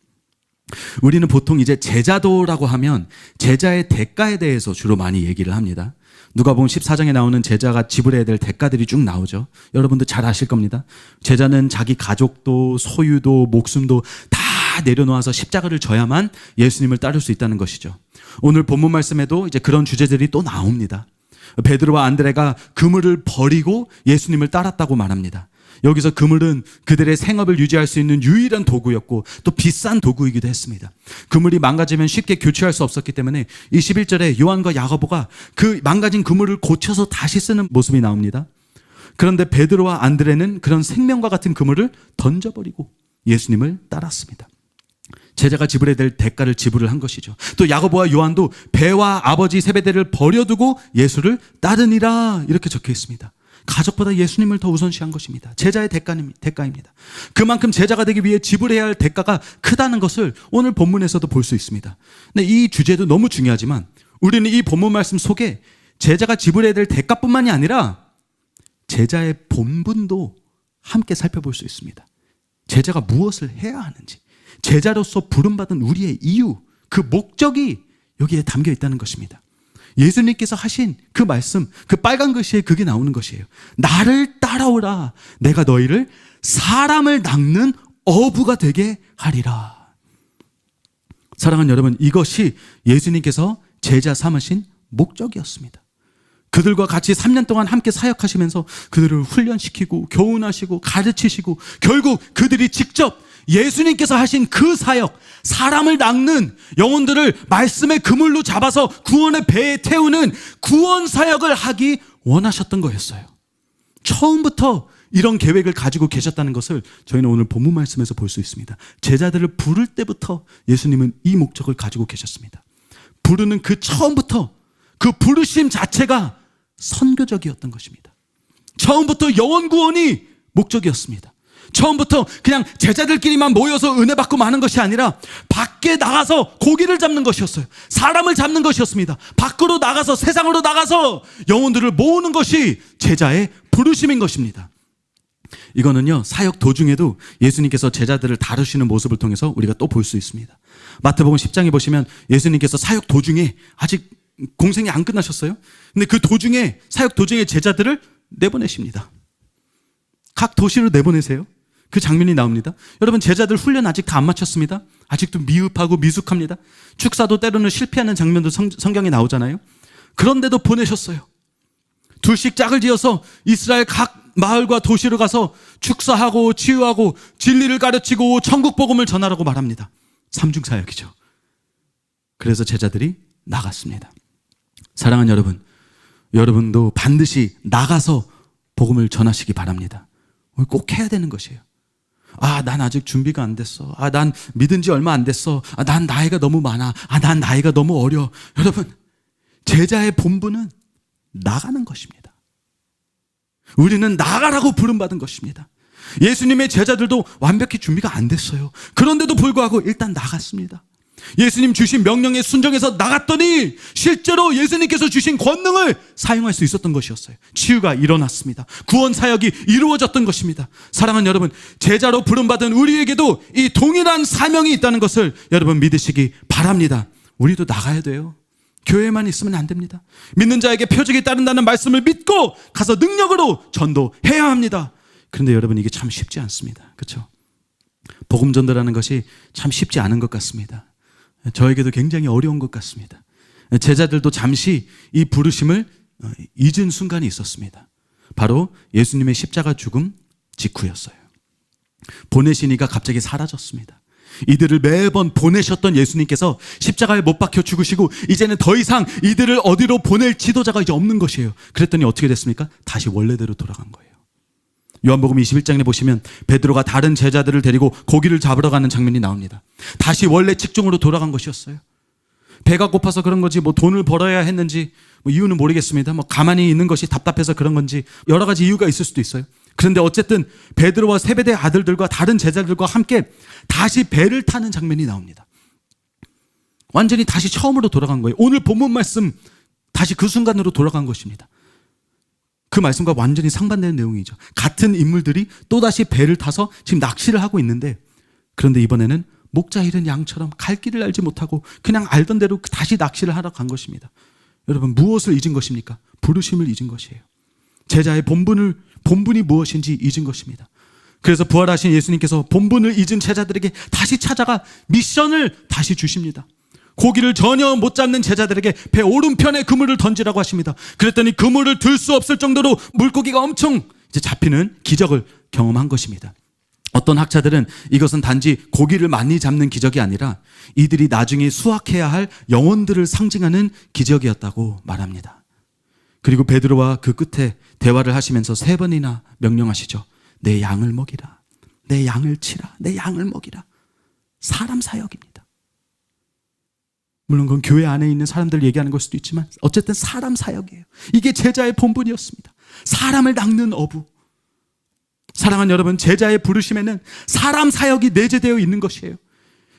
우리는 보통 이제 제자도라고 하면 제자의 대가에 대해서 주로 많이 얘기를 합니다. 누가복음 14장에 나오는 제자가 지불해야 될 대가들이 쭉 나오죠. 여러분도 잘 아실 겁니다. 제자는 자기 가족도 소유도 목숨도 다 내려놓아서 십자가를 져야만 예수님을 따를 수 있다는 것이죠. 오늘 본문 말씀에도 이제 그런 주제들이 또 나옵니다. 베드로와 안드레가 그물을 버리고 예수님을 따랐다고 말합니다. 여기서 그물은 그들의 생업을 유지할 수 있는 유일한 도구였고 또 비싼 도구이기도 했습니다. 그물이 망가지면 쉽게 교체할 수 없었기 때문에 21절에 요한과 야고보가 그 망가진 그물을 고쳐서 다시 쓰는 모습이 나옵니다. 그런데 베드로와 안드레는 그런 생명과 같은 그물을 던져버리고 예수님을 따랐습니다. 제자가 지불해야 될 대가를 지불을 한 것이죠. 또 야고보와 요한도 배와 아버지 세베대를 버려두고 예수를 따르니라 이렇게 적혀 있습니다. 가족보다 예수님을 더 우선시한 것입니다. 제자의 대가입니다. 그만큼 제자가 되기 위해 지불해야 할 대가가 크다는 것을 오늘 본문에서도 볼 수 있습니다. 근데 이 주제도 너무 중요하지만 우리는 이 본문 말씀 속에 제자가 지불해야 될 대가뿐만이 아니라 제자의 본분도 함께 살펴볼 수 있습니다. 제자가 무엇을 해야 하는지, 제자로서 부름받은 우리의 이유, 그 목적이 여기에 담겨 있다는 것입니다. 예수님께서 하신 그 말씀, 그 빨간 글씨에 그게 나오는 것이에요. 나를 따라오라. 내가 너희를 사람을 낚는 어부가 되게 하리라. 사랑하는 여러분, 이것이 예수님께서 제자 삼으신 목적이었습니다. 그들과 같이 3년 동안 함께 사역하시면서 그들을 훈련시키고 교훈하시고 가르치시고 결국 그들이 직접 예수님께서 하신 그 사역, 사람을 낚는 영혼들을 말씀의 그물로 잡아서 구원의 배에 태우는 구원 사역을 하기 원하셨던 거였어요. 처음부터 이런 계획을 가지고 계셨다는 것을 저희는 오늘 본문 말씀에서 볼 수 있습니다. 제자들을 부를 때부터 예수님은 이 목적을 가지고 계셨습니다. 부르는 그 처음부터 그 부르심 자체가 선교적이었던 것입니다. 처음부터 영혼 구원이 목적이었습니다. 처음부터 그냥 제자들끼리만 모여서 은혜 받고 마는 것이 아니라 밖에 나가서 고기를 잡는 것이었어요. 사람을 잡는 것이었습니다. 밖으로 나가서 세상으로 나가서 영혼들을 모으는 것이 제자의 부르심인 것입니다. 이거는요, 사역 도중에도 예수님께서 제자들을 다루시는 모습을 통해서 우리가 또 볼 수 있습니다. 마태복음 10장에 보시면 예수님께서 사역 도중에 아직 공생이 안 끝나셨어요. 근데 그 도중에, 사역 도중에 제자들을 내보내십니다. 각 도시로 내보내세요. 그 장면이 나옵니다. 여러분, 제자들 훈련 아직 다 안 마쳤습니다. 아직도 미흡하고 미숙합니다. 축사도 때로는 실패하는 장면도 성경에 나오잖아요. 그런데도 보내셨어요. 둘씩 짝을 지어서 이스라엘 각 마을과 도시로 가서 축사하고 치유하고 진리를 가르치고 천국 복음을 전하라고 말합니다. 삼중사역이죠. 그래서 제자들이 나갔습니다. 사랑하는 여러분, 여러분도 반드시 나가서 복음을 전하시기 바랍니다. 꼭 해야 되는 것이에요. 난 아직 준비가 안 됐어. 난 믿은 지 얼마 안 됐어. 난 나이가 너무 많아. 난 나이가 너무 어려. 여러분, 제자의 본분은 나가는 것입니다. 우리는 나가라고 부름받은 것입니다. 예수님의 제자들도 완벽히 준비가 안 됐어요. 그런데도 불구하고 일단 나갔습니다. 예수님 주신 명령에 순종해서 나갔더니 실제로 예수님께서 주신 권능을 사용할 수 있었던 것이었어요. 치유가 일어났습니다. 구원 사역이 이루어졌던 것입니다. 사랑하는 여러분, 제자로 부름받은 우리에게도 이 동일한 사명이 있다는 것을 여러분 믿으시기 바랍니다. 우리도 나가야 돼요. 교회만 있으면 안 됩니다. 믿는 자에게 표적이 따른다는 말씀을 믿고 가서 능력으로 전도해야 합니다. 그런데 여러분, 이게 참 쉽지 않습니다. 그렇죠? 복음 전도라는 것이 참 쉽지 않은 것 같습니다. 저에게도 굉장히 어려운 것 같습니다. 제자들도 잠시 이 부르심을 잊은 순간이 있었습니다. 바로 예수님의 십자가 죽음 직후였어요. 보내시니까 갑자기 사라졌습니다. 이들을 매번 보내셨던 예수님께서 십자가에 못 박혀 죽으시고 이제는 더 이상 이들을 어디로 보낼 지도자가 이제 없는 것이에요. 그랬더니 어떻게 됐습니까? 다시 원래대로 돌아간 거예요. 요한복음 21장에 보시면 베드로가 다른 제자들을 데리고 고기를 잡으러 가는 장면이 나옵니다. 다시 원래 직종으로 돌아간 것이었어요. 배가 고파서 그런 건지, 돈을 벌어야 했는지, 이유는 모르겠습니다. 가만히 있는 것이 답답해서 그런 건지 여러 가지 이유가 있을 수도 있어요. 그런데 어쨌든 베드로와 세베대 아들들과 다른 제자들과 함께 다시 배를 타는 장면이 나옵니다. 완전히 다시 처음으로 돌아간 거예요. 오늘 본문 말씀 다시 그 순간으로 돌아간 것입니다. 그 말씀과 완전히 상반되는 내용이죠. 같은 인물들이 또다시 배를 타서 지금 낚시를 하고 있는데, 그런데 이번에는 목자 잃은 양처럼 갈 길을 알지 못하고 그냥 알던 대로 다시 낚시를 하러 간 것입니다. 여러분, 무엇을 잊은 것입니까? 부르심을 잊은 것이에요. 제자의 본분이 무엇인지 잊은 것입니다. 그래서 부활하신 예수님께서 본분을 잊은 제자들에게 다시 찾아가 미션을 다시 주십니다. 고기를 전혀 못 잡는 제자들에게 배 오른편에 그물을 던지라고 하십니다. 그랬더니 그물을 들 수 없을 정도로 물고기가 엄청 이제 잡히는 기적을 경험한 것입니다. 어떤 학자들은 이것은 단지 고기를 많이 잡는 기적이 아니라 이들이 나중에 수확해야 할 영혼들을 상징하는 기적이었다고 말합니다. 그리고 베드로와 그 끝에 대화를 하시면서 3번이나 명령하시죠. 내 양을 먹이라. 내 양을 치라. 내 양을 먹이라. 사람 사역입니다. 물론 그건 교회 안에 있는 사람들 얘기하는 걸 수도 있지만 어쨌든 사람 사역이에요. 이게 제자의 본분이었습니다. 사람을 낚는 어부. 사랑하는 여러분, 제자의 부르심에는 사람 사역이 내재되어 있는 것이에요.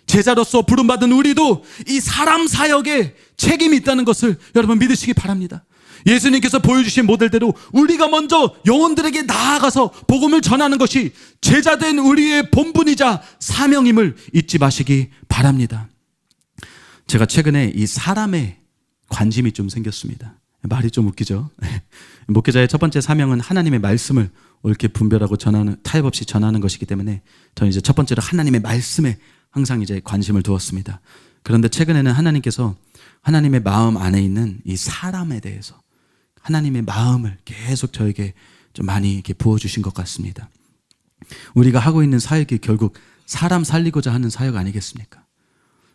제자로서 부름받은 우리도 이 사람 사역에 책임이 있다는 것을 여러분 믿으시기 바랍니다. 예수님께서 보여주신 모델대로 우리가 먼저 영혼들에게 나아가서 복음을 전하는 것이 제자된 우리의 본분이자 사명임을 잊지 마시기 바랍니다. 제가 최근에 이 사람에 관심이 좀 생겼습니다. 말이 좀 웃기죠? 목회자의 첫 번째 사명은 하나님의 말씀을 옳게 분별하고 전하는, 타협 없이 전하는 것이기 때문에 저는 이제 첫 번째로 하나님의 말씀에 항상 이제 관심을 두었습니다. 그런데 최근에는 하나님께서 하나님의 마음 안에 있는 이 사람에 대해서 하나님의 마음을 계속 저에게 좀 많이 이렇게 부어주신 것 같습니다. 우리가 하고 있는 사역이 결국 사람 살리고자 하는 사역 아니겠습니까?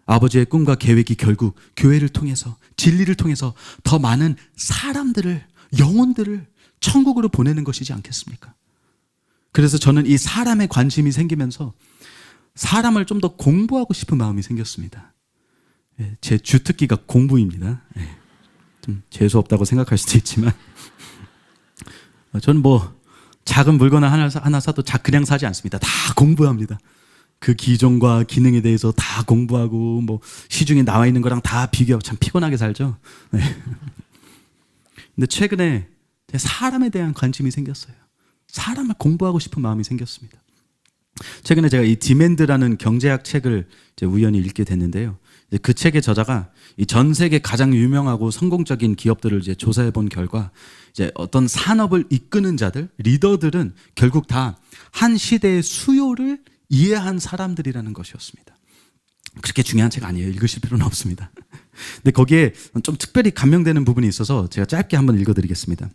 아버지의 꿈과 계획이 결국 교회를 통해서, 진리를 통해서 더 많은 사람들을, 영혼들을 천국으로 보내는 것이지 않겠습니까? 그래서 저는 이 사람에 관심이 생기면서 사람을 좀 더 공부하고 싶은 마음이 생겼습니다. 제 주특기가 공부입니다. 좀 재수없다고 생각할 수도 있지만 저는 뭐 작은 물건을 하나 사도 그냥 사지 않습니다. 다 공부합니다. 그 기종과 기능에 대해서 다 공부하고 뭐 시중에 나와 있는 거랑 다 비교하고 참 피곤하게 살죠. 근데 최근에 사람에 대한 관심이 생겼어요. 사람을 공부하고 싶은 마음이 생겼습니다. 최근에 제가 이 디맨드라는 경제학 책을 이제 우연히 읽게 됐는데요. 그 책의 저자가 이 전 세계 가장 유명하고 성공적인 기업들을 이제 조사해 본 결과 이제 어떤 산업을 이끄는 자들, 리더들은 결국 다 한 시대의 수요를 이해한 사람들이라는 것이었습니다. 그렇게 중요한 책 아니에요. 읽으실 필요는 없습니다. 근데 거기에 좀 특별히 감명되는 부분이 있어서 제가 짧게 한번 읽어드리겠습니다.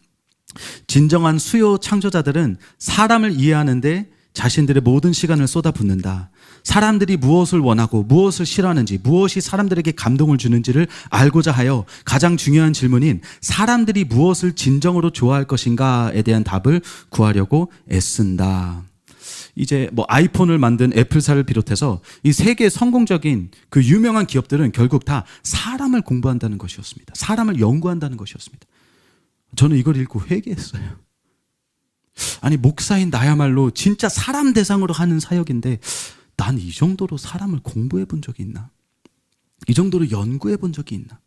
진정한 수요 창조자들은 사람을 이해하는데 자신들의 모든 시간을 쏟아붓는다. 사람들이 무엇을 원하고 무엇을 싫어하는지, 무엇이 사람들에게 감동을 주는지를 알고자 하여 가장 중요한 질문인 사람들이 무엇을 진정으로 좋아할 것인가에 대한 답을 구하려고 애쓴다. 이제 뭐 아이폰을 만든 애플사를 비롯해서 이 세계 성공적인 그 유명한 기업들은 결국 다 사람을 공부한다는 것이었습니다. 사람을 연구한다는 것이었습니다. 저는 이걸 읽고 회개했어요. 아니, 목사인 나야말로 진짜 사람 대상으로 하는 사역인데 난 이 정도로 사람을 공부해 본 적이 있나? 이 정도로 연구해 본 적이 있나?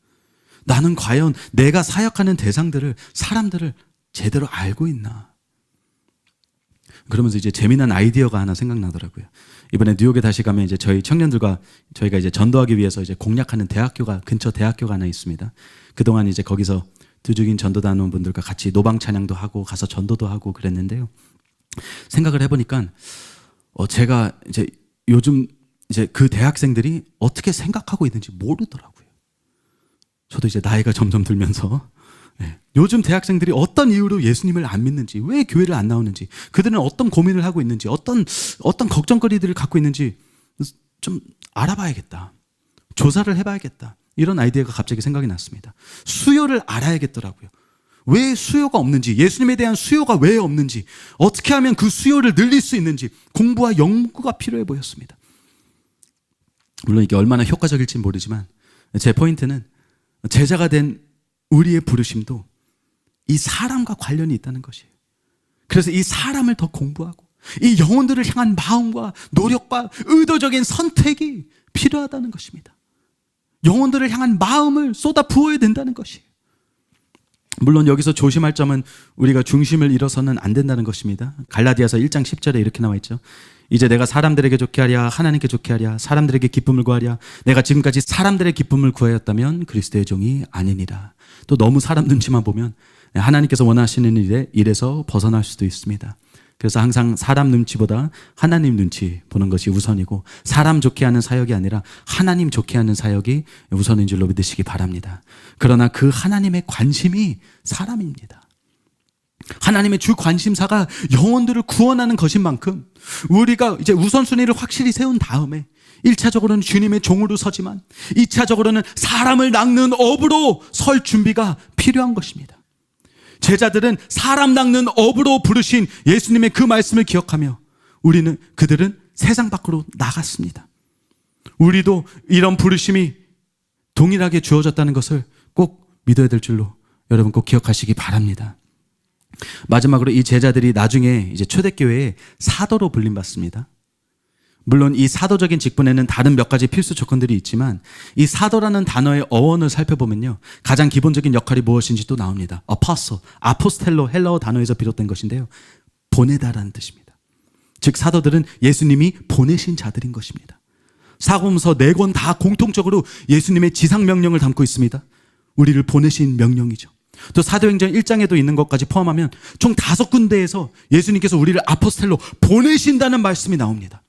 나는 과연 내가 사역하는 대상들을, 사람들을 제대로 알고 있나? 그러면서 이제 재미난 아이디어가 하나 생각나더라고요. 이번에 뉴욕에 다시 가면 이제 저희 청년들과 저희가 이제 전도하기 위해서 이제 공략하는 근처 대학교가 하나 있습니다. 그동안 이제 거기서 두죽인 전도단원 분들과 같이 노방 찬양도 하고 가서 전도도 하고 그랬는데요. 생각을 해보니까 제가 이제 요즘 이제 그 대학생들이 어떻게 생각하고 있는지 모르더라고요. 저도 이제 나이가 점점 들면서 요즘 대학생들이 어떤 이유로 예수님을 안 믿는지, 왜 교회를 안 나오는지, 그들은 어떤 고민을 하고 있는지, 어떤 걱정거리들을 갖고 있는지 좀 알아봐야겠다. 조사를 해봐야겠다. 이런 아이디어가 갑자기 생각이 났습니다. 수요를 알아야겠더라고요. 왜 수요가 없는지, 예수님에 대한 수요가 왜 없는지, 어떻게 하면 그 수요를 늘릴 수 있는지 공부와 연구가 필요해 보였습니다. 물론 이게 얼마나 효과적일지는 모르지만 제 포인트는 제자가 된 우리의 부르심도 이 사람과 관련이 있다는 것이에요. 그래서 이 사람을 더 공부하고 이 영혼들을 향한 마음과 노력과 의도적인 선택이 필요하다는 것입니다. 영혼들을 향한 마음을 쏟아 부어야 된다는 것이에요. 물론 여기서 조심할 점은 우리가 중심을 잃어서는 안 된다는 것입니다. 갈라디아서 1장 10절에 이렇게 나와 있죠. 이제 내가 사람들에게 좋게 하랴, 하나님께 좋게 하랴, 사람들에게 기쁨을 구하랴, 내가 지금까지 사람들의 기쁨을 구하였다면 그리스도의 종이 아니니라. 또 너무 사람 눈치만 보면 하나님께서 원하시는 일에서 벗어날 수도 있습니다. 그래서 항상 사람 눈치보다 하나님 눈치 보는 것이 우선이고, 사람 좋게 하는 사역이 아니라 하나님 좋게 하는 사역이 우선인 줄로 믿으시기 바랍니다. 그러나 그 하나님의 관심이 사람입니다. 하나님의 주 관심사가 영혼들을 구원하는 것인 만큼 우리가 이제 우선순위를 확실히 세운 다음에 1차적으로는 주님의 종으로 서지만 2차적으로는 사람을 낚는 업으로 설 준비가 필요한 것입니다. 제자들은 사람 낚는 업으로 부르신 예수님의 그 말씀을 기억하며 그들은 세상 밖으로 나갔습니다. 우리도 이런 부르심이 동일하게 주어졌다는 것을 꼭 믿어야 될 줄로 여러분 꼭 기억하시기 바랍니다. 마지막으로 이 제자들이 나중에 이제 초대교회에 사도로 불림받습니다. 물론 이 사도적인 직분에는 다른 몇 가지 필수 조건들이 있지만 이 사도라는 단어의 어원을 살펴보면요, 가장 기본적인 역할이 무엇인지 또 나옵니다. apostle, 아포스텔로, 헬라어 단어에서 비롯된 것인데요, 보내다라는 뜻입니다. 즉 사도들은 예수님이 보내신 자들인 것입니다. 사복음서 4권 다 공통적으로 예수님의 지상명령을 담고 있습니다. 우리를 보내신 명령이죠. 또 사도행전 1장에도 있는 것까지 포함하면 총 5군데에서 예수님께서 우리를 아포스텔로 보내신다는 말씀이 나옵니다.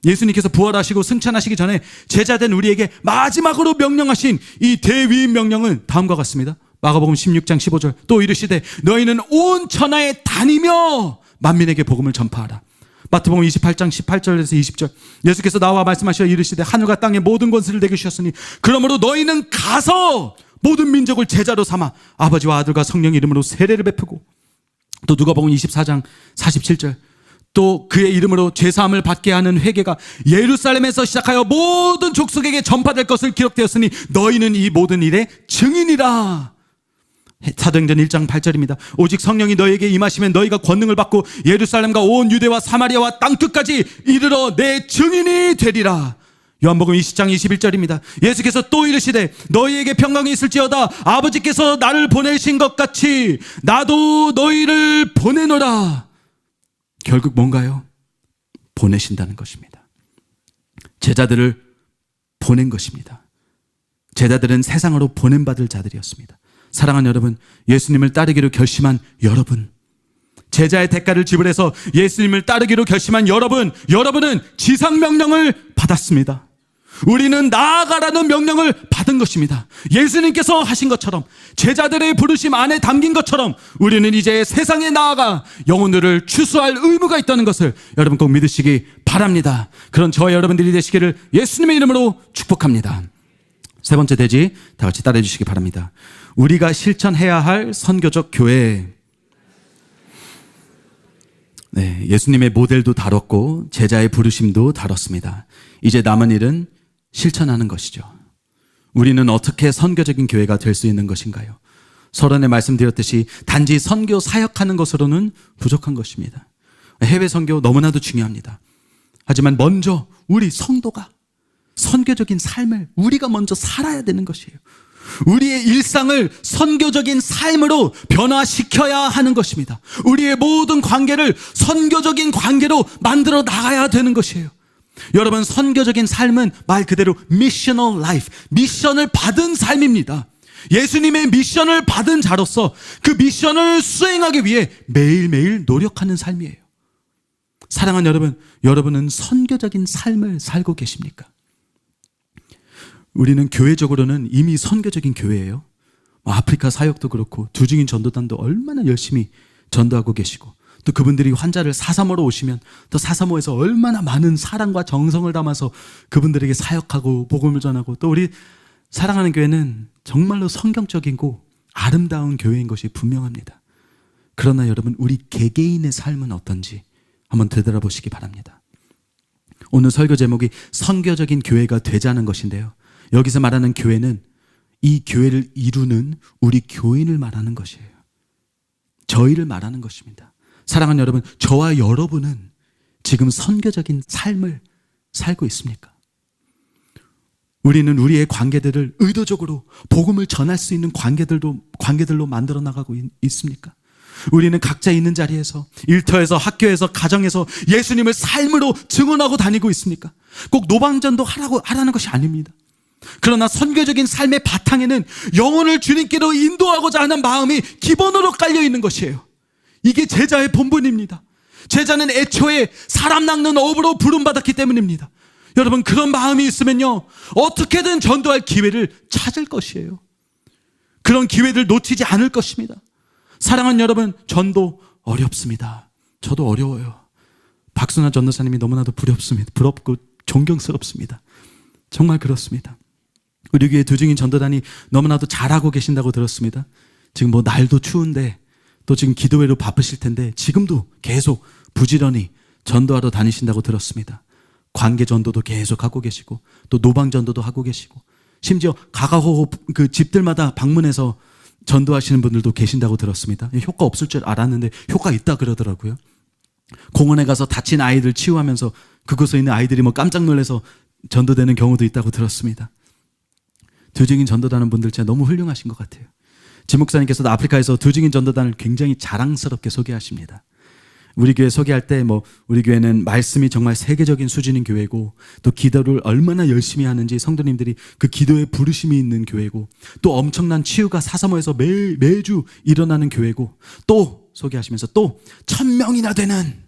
예수님께서 부활하시고 승천하시기 전에 제자된 우리에게 마지막으로 명령하신 이 대위임 명령은 다음과 같습니다. 마가복음 16장 15절, 또 이르시되 너희는 온 천하에 다니며 만민에게 복음을 전파하라. 마태복음 28장 18절에서 20절, 예수께서 나와 말씀하시어 이르시되 하늘과 땅의 모든 권세를 내게 주셨으니 그러므로 너희는 가서 모든 민족을 제자로 삼아 아버지와 아들과 성령 이름으로 세례를 베푸고, 또 누가복음 24장 47절, 또 그의 이름으로 죄사함을 받게 하는 회개가 예루살렘에서 시작하여 모든 족속에게 전파될 것을 기록되었으니 너희는 이 모든 일의 증인이라. 사도행전 1장 8절입니다. 오직 성령이 너희에게 임하시면 너희가 권능을 받고 예루살렘과 온 유대와 사마리아와 땅끝까지 이르러 내 증인이 되리라. 요한복음 20장 21절입니다. 예수께서 또 이르시되 너희에게 평강이 있을지어다. 아버지께서 나를 보내신 것 같이 나도 너희를 보내노라. 결국 뭔가요? 보내신다는 것입니다. 제자들을 보낸 것입니다. 제자들은 세상으로 보냄받을 자들이었습니다. 사랑하는 여러분, 예수님을 따르기로 결심한 여러분, 제자의 대가를 지불해서 예수님을 따르기로 결심한 여러분, 여러분은 지상명령을 받았습니다. 우리는 나아가라는 명령을 받은 것입니다. 예수님께서 하신 것처럼, 제자들의 부르심 안에 담긴 것처럼 우리는 이제 세상에 나아가 영혼들을 추수할 의무가 있다는 것을 여러분 꼭 믿으시기 바랍니다. 그런 저와 여러분들이 되시기를 예수님의 이름으로 축복합니다. 세 번째 대지 다 같이 따라해 주시기 바랍니다. 우리가 실천해야 할 선교적 교회. 네, 예수님의 모델도 다뤘고 제자의 부르심도 다뤘습니다. 이제 남은 일은 실천하는 것이죠. 우리는 어떻게 선교적인 교회가 될 수 있는 것인가요? 서론에 말씀드렸듯이 단지 선교 사역하는 것으로는 부족한 것입니다. 해외 선교 너무나도 중요합니다. 하지만 먼저 우리 성도가 선교적인 삶을 우리가 먼저 살아야 되는 것이에요. 우리의 일상을 선교적인 삶으로 변화시켜야 하는 것입니다. 우리의 모든 관계를 선교적인 관계로 만들어 나가야 되는 것이에요. 여러분, 선교적인 삶은 말 그대로 missional life, 미션을 받은 삶입니다. 예수님의 미션을 받은 자로서 그 미션을 수행하기 위해 매일매일 노력하는 삶이에요. 사랑하는 여러분, 여러분은 선교적인 삶을 살고 계십니까? 우리는 교회적으로는 이미 선교적인 교회예요. 아프리카 사역도 그렇고 두중인 전도단도 얼마나 열심히 전도하고 계시고, 또 그분들이 환자를 사사모로 오시면 또 사사모에서 얼마나 많은 사랑과 정성을 담아서 그분들에게 사역하고 복음을 전하고, 또 우리 사랑하는 교회는 정말로 성경적이고 아름다운 교회인 것이 분명합니다. 그러나 여러분, 우리 개개인의 삶은 어떤지 한번 되돌아보시기 바랍니다. 오늘 설교 제목이 선교적인 교회가 되자는 것인데요, 여기서 말하는 교회는 이 교회를 이루는 우리 교인을 말하는 것이에요. 저희를 말하는 것입니다. 사랑하는 여러분, 저와 여러분은 지금 선교적인 삶을 살고 있습니까? 우리는 우리의 관계들을 의도적으로 복음을 전할 수 있는 관계들로 만들어 나가고 있습니까? 우리는 각자 있는 자리에서, 일터에서, 학교에서, 가정에서 예수님을 삶으로 증언하고 다니고 있습니까? 꼭 노방전도 하라는 것이 아닙니다. 그러나 선교적인 삶의 바탕에는 영혼을 주님께로 인도하고자 하는 마음이 기본으로 깔려 있는 것이에요. 이게 제자의 본분입니다. 제자는 애초에 사람 낚는 업으로 부름받았기 때문입니다. 여러분, 그런 마음이 있으면요, 어떻게든 전도할 기회를 찾을 것이에요. 그런 기회를 놓치지 않을 것입니다. 사랑하는 여러분, 전도 어렵습니다. 저도 어려워요. 박순환 전도사님이 너무나도 부럽고 존경스럽습니다. 정말 그렇습니다. 우리 교회 두중인 전도단이 너무나도 잘하고 계신다고 들었습니다. 지금 날도 추운데 또 지금 기도회로 바쁘실 텐데 지금도 계속 부지런히 전도하러 다니신다고 들었습니다. 관계 전도도 계속 하고 계시고, 또 노방 전도도 하고 계시고, 심지어 가가호 그 집들마다 방문해서 전도하시는 분들도 계신다고 들었습니다. 효과 없을 줄 알았는데 효과 있다 그러더라고요. 공원에 가서 다친 아이들 치유하면서 그곳에 있는 아이들이 깜짝 놀라서 전도되는 경우도 있다고 들었습니다. 두증인 전도단은 분들 진짜 너무 훌륭하신 것 같아요. 지 목사님께서도 아프리카에서 두증인 전도단을 굉장히 자랑스럽게 소개하십니다. 우리 교회 소개할 때 우리 교회는 말씀이 정말 세계적인 수준인 교회고, 또 기도를 얼마나 열심히 하는지 성도님들이 그 기도에 부르심이 있는 교회고, 또 엄청난 치유가 사서모에서 매주 일어나는 교회고, 또 소개하시면서 또 1000명이나 되는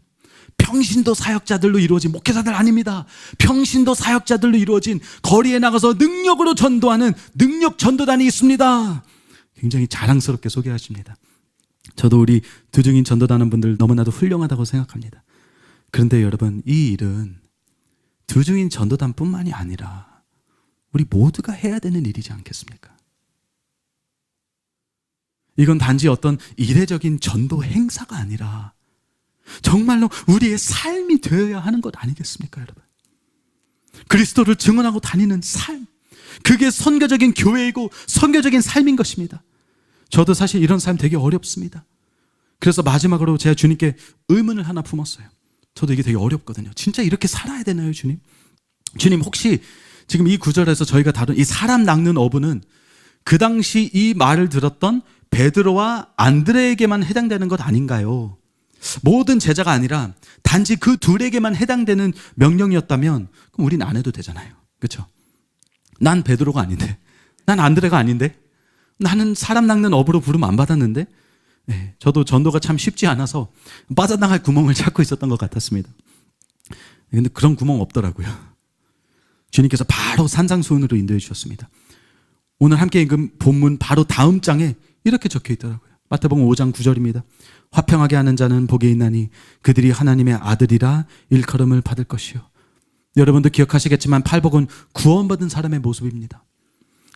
평신도 사역자들로 이루어진, 목회자들 아닙니다. 평신도 사역자들로 이루어진 거리에 나가서 능력으로 전도하는 능력 전도단이 있습니다. 굉장히 자랑스럽게 소개하십니다. 저도 우리 두증인 전도단원 분들 너무나도 훌륭하다고 생각합니다. 그런데 여러분, 이 일은 두증인 전도단뿐만이 아니라 우리 모두가 해야 되는 일이지 않겠습니까? 이건 단지 어떤 이례적인 전도 행사가 아니라 정말로 우리의 삶이 되어야 하는 것 아니겠습니까, 여러분? 그리스도를 증언하고 다니는 삶, 그게 선교적인 교회이고 선교적인 삶인 것입니다. 저도 사실 이런 삶 되게 어렵습니다. 그래서 마지막으로 제가 주님께 의문을 하나 품었어요. 저도 이게 되게 어렵거든요. 진짜 이렇게 살아야 되나요, 주님? 주님, 혹시 지금 이 구절에서 저희가 다룬 이 사람 낚는 어부는 그 당시 이 말을 들었던 베드로와 안드레에게만 해당되는 것 아닌가요? 모든 제자가 아니라 단지 그 둘에게만 해당되는 명령이었다면 그럼 우린 안 해도 되잖아요. 그렇죠? 난 베드로가 아닌데, 난 안드레가 아닌데, 나는 사람 낚는 어부로 부름 안 받았는데. 네, 저도 전도가 참 쉽지 않아서 빠져나갈 구멍을 찾고 있었던 것 같았습니다. 그런데 그런 구멍 없더라고요. 주님께서 바로 산상수훈으로 인도해 주셨습니다. 오늘 함께 읽은 본문 바로 다음 장에 이렇게 적혀 있더라고요. 마태복음 5장 9절입니다. 화평하게 하는 자는 복이 있나니 그들이 하나님의 아들이라 일컬음을 받을 것이요. 여러분도 기억하시겠지만 팔복은 구원받은 사람의 모습입니다.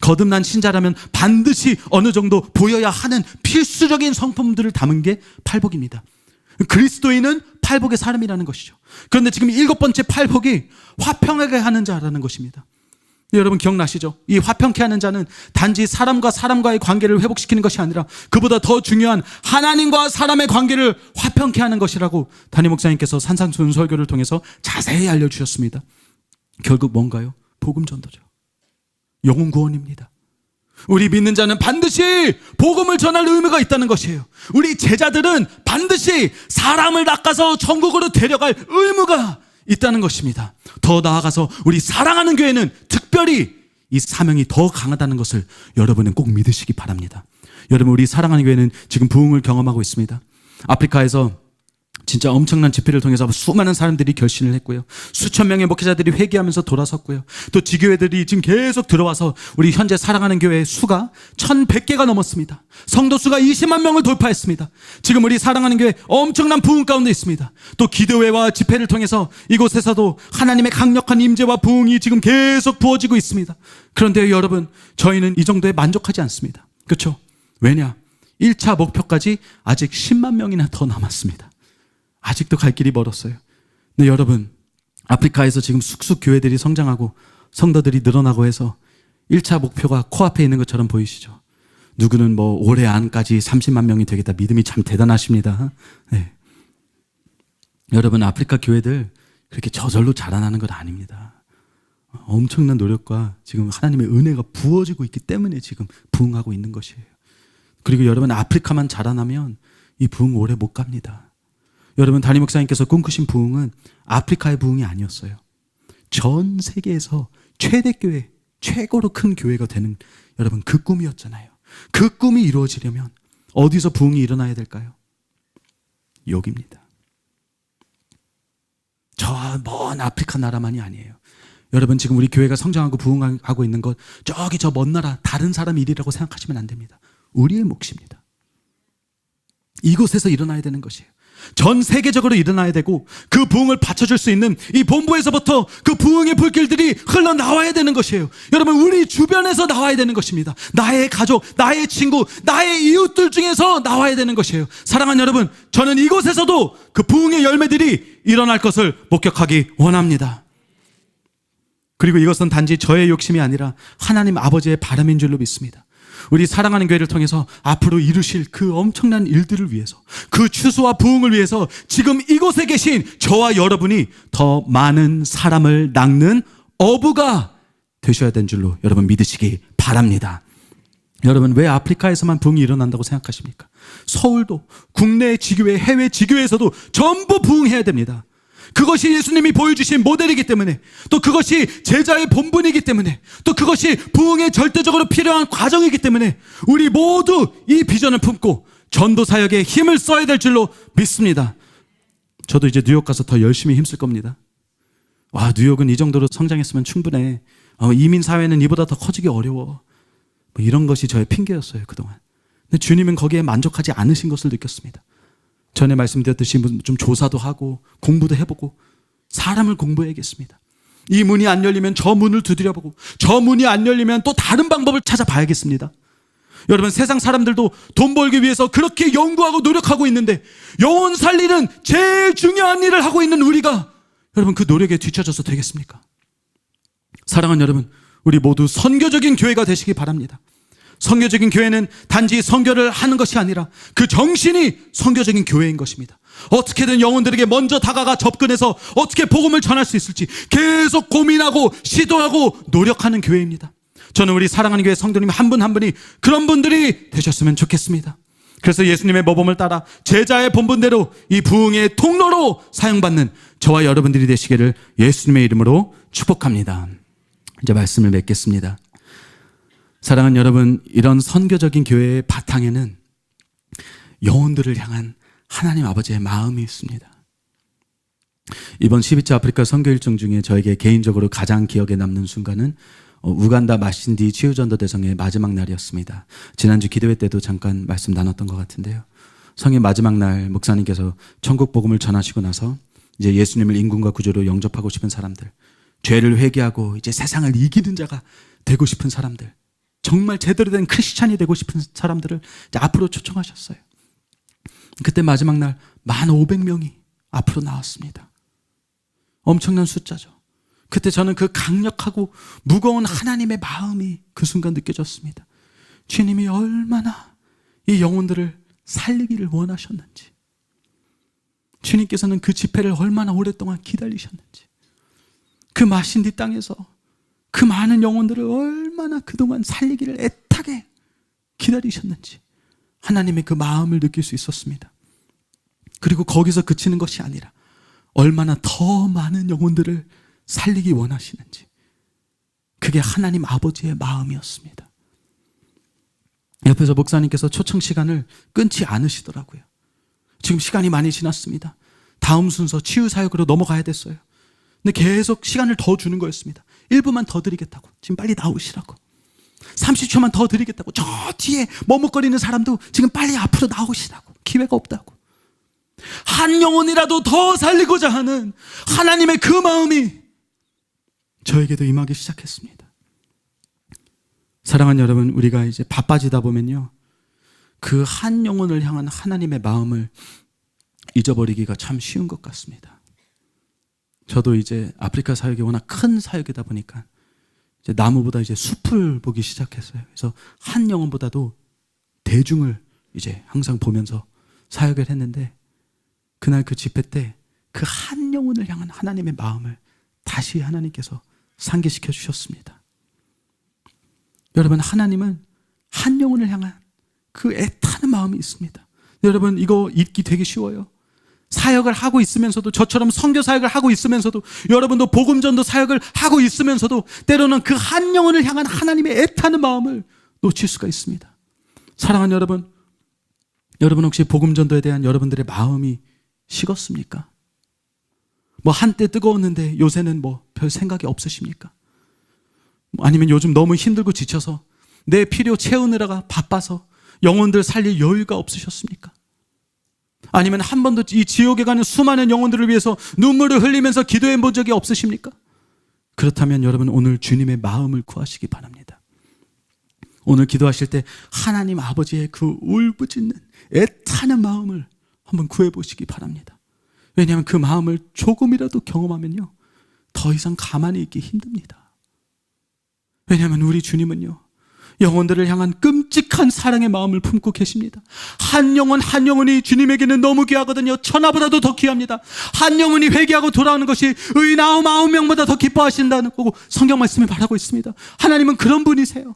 거듭난 신자라면 반드시 어느 정도 보여야 하는 필수적인 성품들을 담은 게 팔복입니다. 그리스도인은 팔복의 사람이라는 것이죠. 그런데 지금 7번째 팔복이 화평하게 하는 자라는 것입니다. 여러분 기억나시죠? 이 화평케 하는 자는 단지 사람과 사람과의 관계를 회복시키는 것이 아니라 그보다 더 중요한 하나님과 사람의 관계를 화평케 하는 것이라고 담임 목사님께서 산상수훈 설교를 통해서 자세히 알려주셨습니다. 결국 뭔가요? 복음 전도죠. 영혼 구원입니다. 우리 믿는 자는 반드시 복음을 전할 의무가 있다는 것이에요. 우리 제자들은 반드시 사람을 낚아서 천국으로 데려갈 의무가 있다는 것입니다. 더 나아가서 우리 사랑하는 교회는 특별히 이 사명이 더 강하다는 것을 여러분은 꼭 믿으시기 바랍니다. 여러분, 우리 사랑하는 교회는 지금 부흥을 경험하고 있습니다. 아프리카에서 진짜 엄청난 집회를 통해서 수많은 사람들이 결신을 했고요. 수천 명의 목회자들이 회개하면서 돌아섰고요. 또 지교회들이 지금 계속 들어와서 우리 현재 사랑하는 교회의 수가 1100개가 넘었습니다. 성도 수가 20만 명을 돌파했습니다. 지금 우리 사랑하는 교회 엄청난 부흥 가운데 있습니다. 또 기도회와 집회를 통해서 이곳에서도 하나님의 강력한 임재와 부흥이 지금 계속 부어지고 있습니다. 그런데 여러분, 저희는 이 정도에 만족하지 않습니다. 그렇죠? 왜냐? 1차 목표까지 아직 10만 명이나 더 남았습니다. 아직도 갈 길이 멀었어요. 근데 여러분, 아프리카에서 지금 쑥쑥 교회들이 성장하고 성도들이 늘어나고 해서 1차 목표가 코앞에 있는 것처럼 보이시죠? 누구는 올해 안까지 30만 명이 되겠다. 믿음이 참 대단하십니다. 네. 여러분, 아프리카 교회들 그렇게 저절로 자라나는 것 아닙니다. 엄청난 노력과 지금 하나님의 은혜가 부어지고 있기 때문에 지금 부흥하고 있는 것이에요. 그리고 여러분, 아프리카만 자라나면 이 부흥 오래 못 갑니다. 여러분, 담임 목사님께서 꿈꾸신 부흥은 아프리카의 부흥이 아니었어요. 전 세계에서 최대 교회, 최고로 큰 교회가 되는 여러분 그 꿈이었잖아요. 그 꿈이 이루어지려면 어디서 부흥이 일어나야 될까요? 여기입니다. 저 먼 아프리카 나라만이 아니에요. 여러분, 지금 우리 교회가 성장하고 부흥하고 있는 것 저기 저 먼 나라 다른 사람 일이라고 생각하시면 안 됩니다. 우리의 몫입니다. 이곳에서 일어나야 되는 것이에요. 전 세계적으로 일어나야 되고 그 부흥을 받쳐줄 수 있는 이 본부에서부터 그 부흥의 불길들이 흘러나와야 되는 것이에요. 여러분, 우리 주변에서 나와야 되는 것입니다. 나의 가족, 나의 친구, 나의 이웃들 중에서 나와야 되는 것이에요. 사랑하는 여러분, 저는 이곳에서도 그 부흥의 열매들이 일어날 것을 목격하기 원합니다. 그리고 이것은 단지 저의 욕심이 아니라 하나님 아버지의 바람인 줄로 믿습니다. 우리 사랑하는 교회를 통해서 앞으로 이루실 그 엄청난 일들을 위해서, 그 추수와 부흥을 위해서 지금 이곳에 계신 저와 여러분이 더 많은 사람을 낚는 어부가 되셔야 되는 줄로 여러분 믿으시기 바랍니다. 여러분, 왜 아프리카에서만 부흥이 일어난다고 생각하십니까? 서울도, 국내 지교회, 해외 지교회에서도 전부 부흥해야 됩니다. 그것이 예수님이 보여주신 모델이기 때문에, 또 그것이 제자의 본분이기 때문에, 또 그것이 부흥에 절대적으로 필요한 과정이기 때문에 우리 모두 이 비전을 품고 전도 사역에 힘을 써야 될 줄로 믿습니다. 저도 이제 뉴욕 가서 더 열심히 힘쓸 겁니다. 와, 뉴욕은 이 정도로 성장했으면 충분해. 이민 사회는 이보다 더 커지기 어려워. 뭐 이런 것이 저의 핑계였어요, 그동안. 근데 주님은 거기에 만족하지 않으신 것을 느꼈습니다. 전에 말씀드렸듯이 좀 조사도 하고 공부도 해보고 사람을 공부해야겠습니다. 이 문이 안 열리면 저 문을 두드려보고, 저 문이 안 열리면 또 다른 방법을 찾아봐야겠습니다. 여러분, 세상 사람들도 돈 벌기 위해서 그렇게 연구하고 노력하고 있는데, 영혼 살리는 제일 중요한 일을 하고 있는 우리가 여러분 그 노력에 뒤처져서 되겠습니까? 사랑하는 여러분, 우리 모두 선교적인 교회가 되시기 바랍니다. 선교적인 교회는 단지 선교를 하는 것이 아니라 그 정신이 선교적인 교회인 것입니다. 어떻게든 영혼들에게 먼저 다가가 접근해서 어떻게 복음을 전할 수 있을지 계속 고민하고 시도하고 노력하는 교회입니다. 저는 우리 사랑하는 교회 성도님 한 분 한 분이 그런 분들이 되셨으면 좋겠습니다. 그래서 예수님의 모범을 따라 제자의 본분대로 이 부흥의 통로로 사용받는 저와 여러분들이 되시기를 예수님의 이름으로 축복합니다. 이제 말씀을 맺겠습니다. 사랑하는 여러분, 이런 선교적인 교회의 바탕에는 영혼들을 향한 하나님 아버지의 마음이 있습니다. 이번 12차 아프리카 선교 일정 중에 저에게 개인적으로 가장 기억에 남는 순간은 우간다 마신디 치유전도 대성의 마지막 날이었습니다. 지난주 기도회 때도 잠깐 말씀 나눴던 것 같은데요. 성의 마지막 날 목사님께서 천국 복음을 전하시고 나서 이제 예수님을 인군과 구주로 영접하고 싶은 사람들, 죄를 회개하고 이제 세상을 이기는 자가 되고 싶은 사람들, 정말 제대로 된 크리스찬이 되고 싶은 사람들을 이제 앞으로 초청하셨어요. 그때 마지막 날 15,000명이 앞으로 나왔습니다. 엄청난 숫자죠. 그때 저는 그 강력하고 무거운 하나님의 마음이 그 순간 느껴졌습니다. 주님이 얼마나 이 영혼들을 살리기를 원하셨는지, 주님께서는 그 집회를 얼마나 오랫동안 기다리셨는지, 그 마신디 땅에서 그 많은 영혼들을 얼마나 그동안 살리기를 애타게 기다리셨는지 하나님의 그 마음을 느낄 수 있었습니다. 그리고 거기서 그치는 것이 아니라 얼마나 더 많은 영혼들을 살리기 원하시는지, 그게 하나님 아버지의 마음이었습니다. 옆에서 목사님께서 초청 시간을 끊지 않으시더라고요. 지금 시간이 많이 지났습니다. 다음 순서 치유사역으로 넘어가야 됐어요. 근데 계속 시간을 더 주는 거였습니다. 1분만 더 드리겠다고, 지금 빨리 나오시라고, 30초만 더 드리겠다고, 저 뒤에 머뭇거리는 사람도 지금 빨리 앞으로 나오시라고, 기회가 없다고. 한 영혼이라도 더 살리고자 하는 하나님의 그 마음이 저에게도 임하기 시작했습니다. 사랑하는 여러분, 우리가 이제 바빠지다 보면요, 그 한 영혼을 향한 하나님의 마음을 잊어버리기가 참 쉬운 것 같습니다. 저도 이제 아프리카 사역이 워낙 큰 사역이다 보니까 이제 나무보다 이제 숲을 보기 시작했어요. 그래서 한 영혼보다도 대중을 이제 항상 보면서 사역을 했는데, 그날 그 집회 때 그 한 영혼을 향한 하나님의 마음을 다시 하나님께서 상기시켜 주셨습니다. 여러분, 하나님은 한 영혼을 향한 그 애타는 마음이 있습니다. 여러분, 이거 잊기 되게 쉬워요. 사역을 하고 있으면서도, 저처럼 선교 사역을 하고 있으면서도, 여러분도 복음전도 사역을 하고 있으면서도 때로는 그 한 영혼을 향한 하나님의 애타는 마음을 놓칠 수가 있습니다. 사랑하는 여러분, 여러분 혹시 복음전도에 대한 여러분들의 마음이 식었습니까? 뭐 한때 뜨거웠는데 요새는 뭐 별 생각이 없으십니까? 아니면 요즘 너무 힘들고 지쳐서 내 필요 채우느라가 바빠서 영혼들 살릴 여유가 없으셨습니까? 아니면 한 번도 이 지옥에 가는 수많은 영혼들을 위해서 눈물을 흘리면서 기도해 본 적이 없으십니까? 그렇다면 여러분, 오늘 주님의 마음을 구하시기 바랍니다. 오늘 기도하실 때 하나님 아버지의 그 울부짖는 애타는 마음을 한번 구해보시기 바랍니다. 왜냐하면 그 마음을 조금이라도 경험하면요, 더 이상 가만히 있기 힘듭니다. 왜냐하면 우리 주님은요, 영혼들을 향한 끔찍한 사랑의 마음을 품고 계십니다. 한 영혼 한 영혼이 주님에게는 너무 귀하거든요. 천하보다도 더 귀합니다. 한 영혼이 회개하고 돌아오는 것이 의인 99명보다 더 기뻐하신다는 거고 성경 말씀이 말하고 있습니다. 하나님은 그런 분이세요.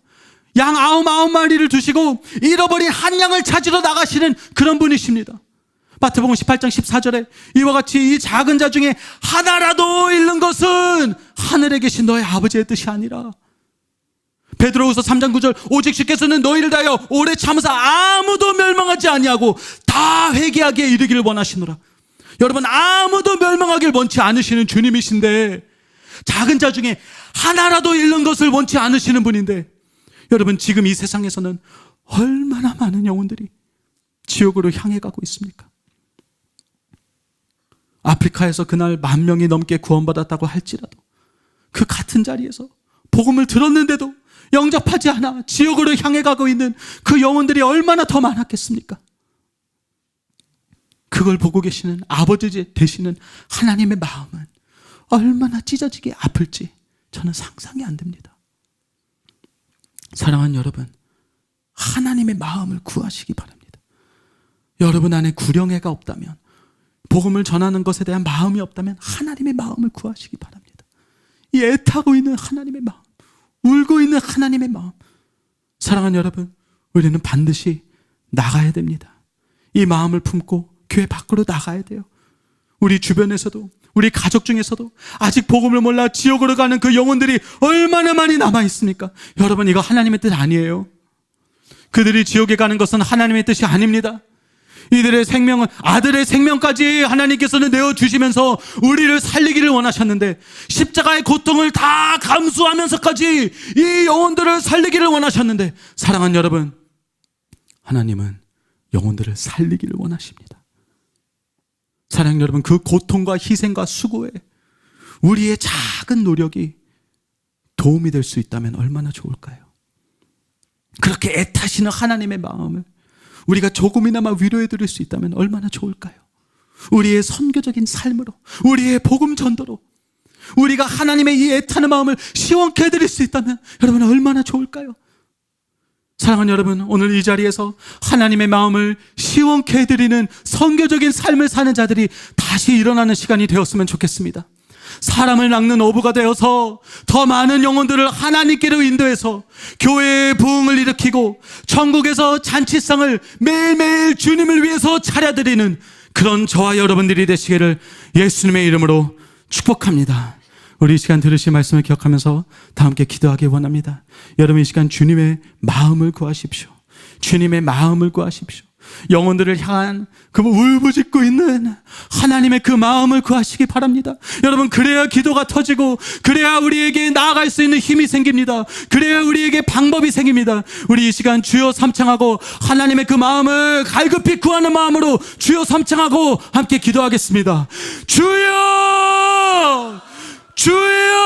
양 99마리를 두시고 잃어버린 한 양을 찾으러 나가시는 그런 분이십니다. 마태복음 18장 14절에 이와 같이 이 작은 자 중에 하나라도 잃는 것은 하늘에 계신 너의 아버지의 뜻이 아니라. 베드로후서 3장 9절 오직 주께서는 너희를 다하여 오래 참으사 아무도 멸망하지 아니하고 다 회개하게 이르기를 원하시노라. 여러분, 아무도 멸망하길 원치 않으시는 주님이신데 작은 자 중에 하나라도 잃는 것을 원치 않으시는 분인데 여러분, 지금 이 세상에서는 얼마나 많은 영혼들이 지옥으로 향해 가고 있습니까? 아프리카에서 그날 10,000명이 넘게 구원받았다고 할지라도 그 같은 자리에서 복음을 들었는데도 영접하지 않아 지옥으로 향해 가고 있는 그 영혼들이 얼마나 더 많았겠습니까? 그걸 보고 계시는 아버지 되시는 하나님의 마음은 얼마나 찢어지게 아플지 저는 상상이 안 됩니다. 사랑하는 여러분, 하나님의 마음을 구하시기 바랍니다. 여러분 안에 구령애가 없다면, 복음을 전하는 것에 대한 마음이 없다면 하나님의 마음을 구하시기 바랍니다. 이 애타고 있는 하나님의 마음, 울고 있는 하나님의 마음. 사랑하는 여러분, 우리는 반드시 나가야 됩니다. 이 마음을 품고 교회 밖으로 나가야 돼요. 우리 주변에서도, 우리 가족 중에서도 아직 복음을 몰라 지옥으로 가는 그 영혼들이 얼마나 많이 남아 있습니까? 여러분, 이거 하나님의 뜻 아니에요. 그들이 지옥에 가는 것은 하나님의 뜻이 아닙니다. 이들의 생명은, 아들의 생명까지 하나님께서는 내어주시면서 우리를 살리기를 원하셨는데, 십자가의 고통을 다 감수하면서까지 이 영혼들을 살리기를 원하셨는데, 사랑하는 여러분, 하나님은 영혼들을 살리기를 원하십니다. 사랑하는 여러분, 그 고통과 희생과 수고에 우리의 작은 노력이 도움이 될 수 있다면 얼마나 좋을까요? 그렇게 애타시는 하나님의 마음을 우리가 조금이나마 위로해 드릴 수 있다면 얼마나 좋을까요? 우리의 선교적인 삶으로, 우리의 복음 전도로 우리가 하나님의 이 애타는 마음을 시원케 해드릴 수 있다면 여러분 얼마나 좋을까요? 사랑하는 여러분, 오늘 이 자리에서 하나님의 마음을 시원케 해드리는 선교적인 삶을 사는 자들이 다시 일어나는 시간이 되었으면 좋겠습니다. 사람을 낚는 어부가 되어서 더 많은 영혼들을 하나님께로 인도해서 교회의 부흥을 일으키고 천국에서 잔치상을 매일매일 주님을 위해서 차려드리는 그런 저와 여러분들이 되시기를 예수님의 이름으로 축복합니다. 우리 이 시간 들으신 말씀을 기억하면서 다 함께 기도하기 원합니다. 여러분, 이 시간 주님의 마음을 구하십시오. 주님의 마음을 구하십시오. 영혼들을 향한 그 울부짖고 있는 하나님의 그 마음을 구하시기 바랍니다. 여러분, 그래야 기도가 터지고, 그래야 우리에게 나아갈 수 있는 힘이 생깁니다. 그래야 우리에게 방법이 생깁니다. 우리 이 시간 주여 삼창하고 하나님의 그 마음을 갈급히 구하는 마음으로 주여 삼창하고 함께 기도하겠습니다. 주여! 주여!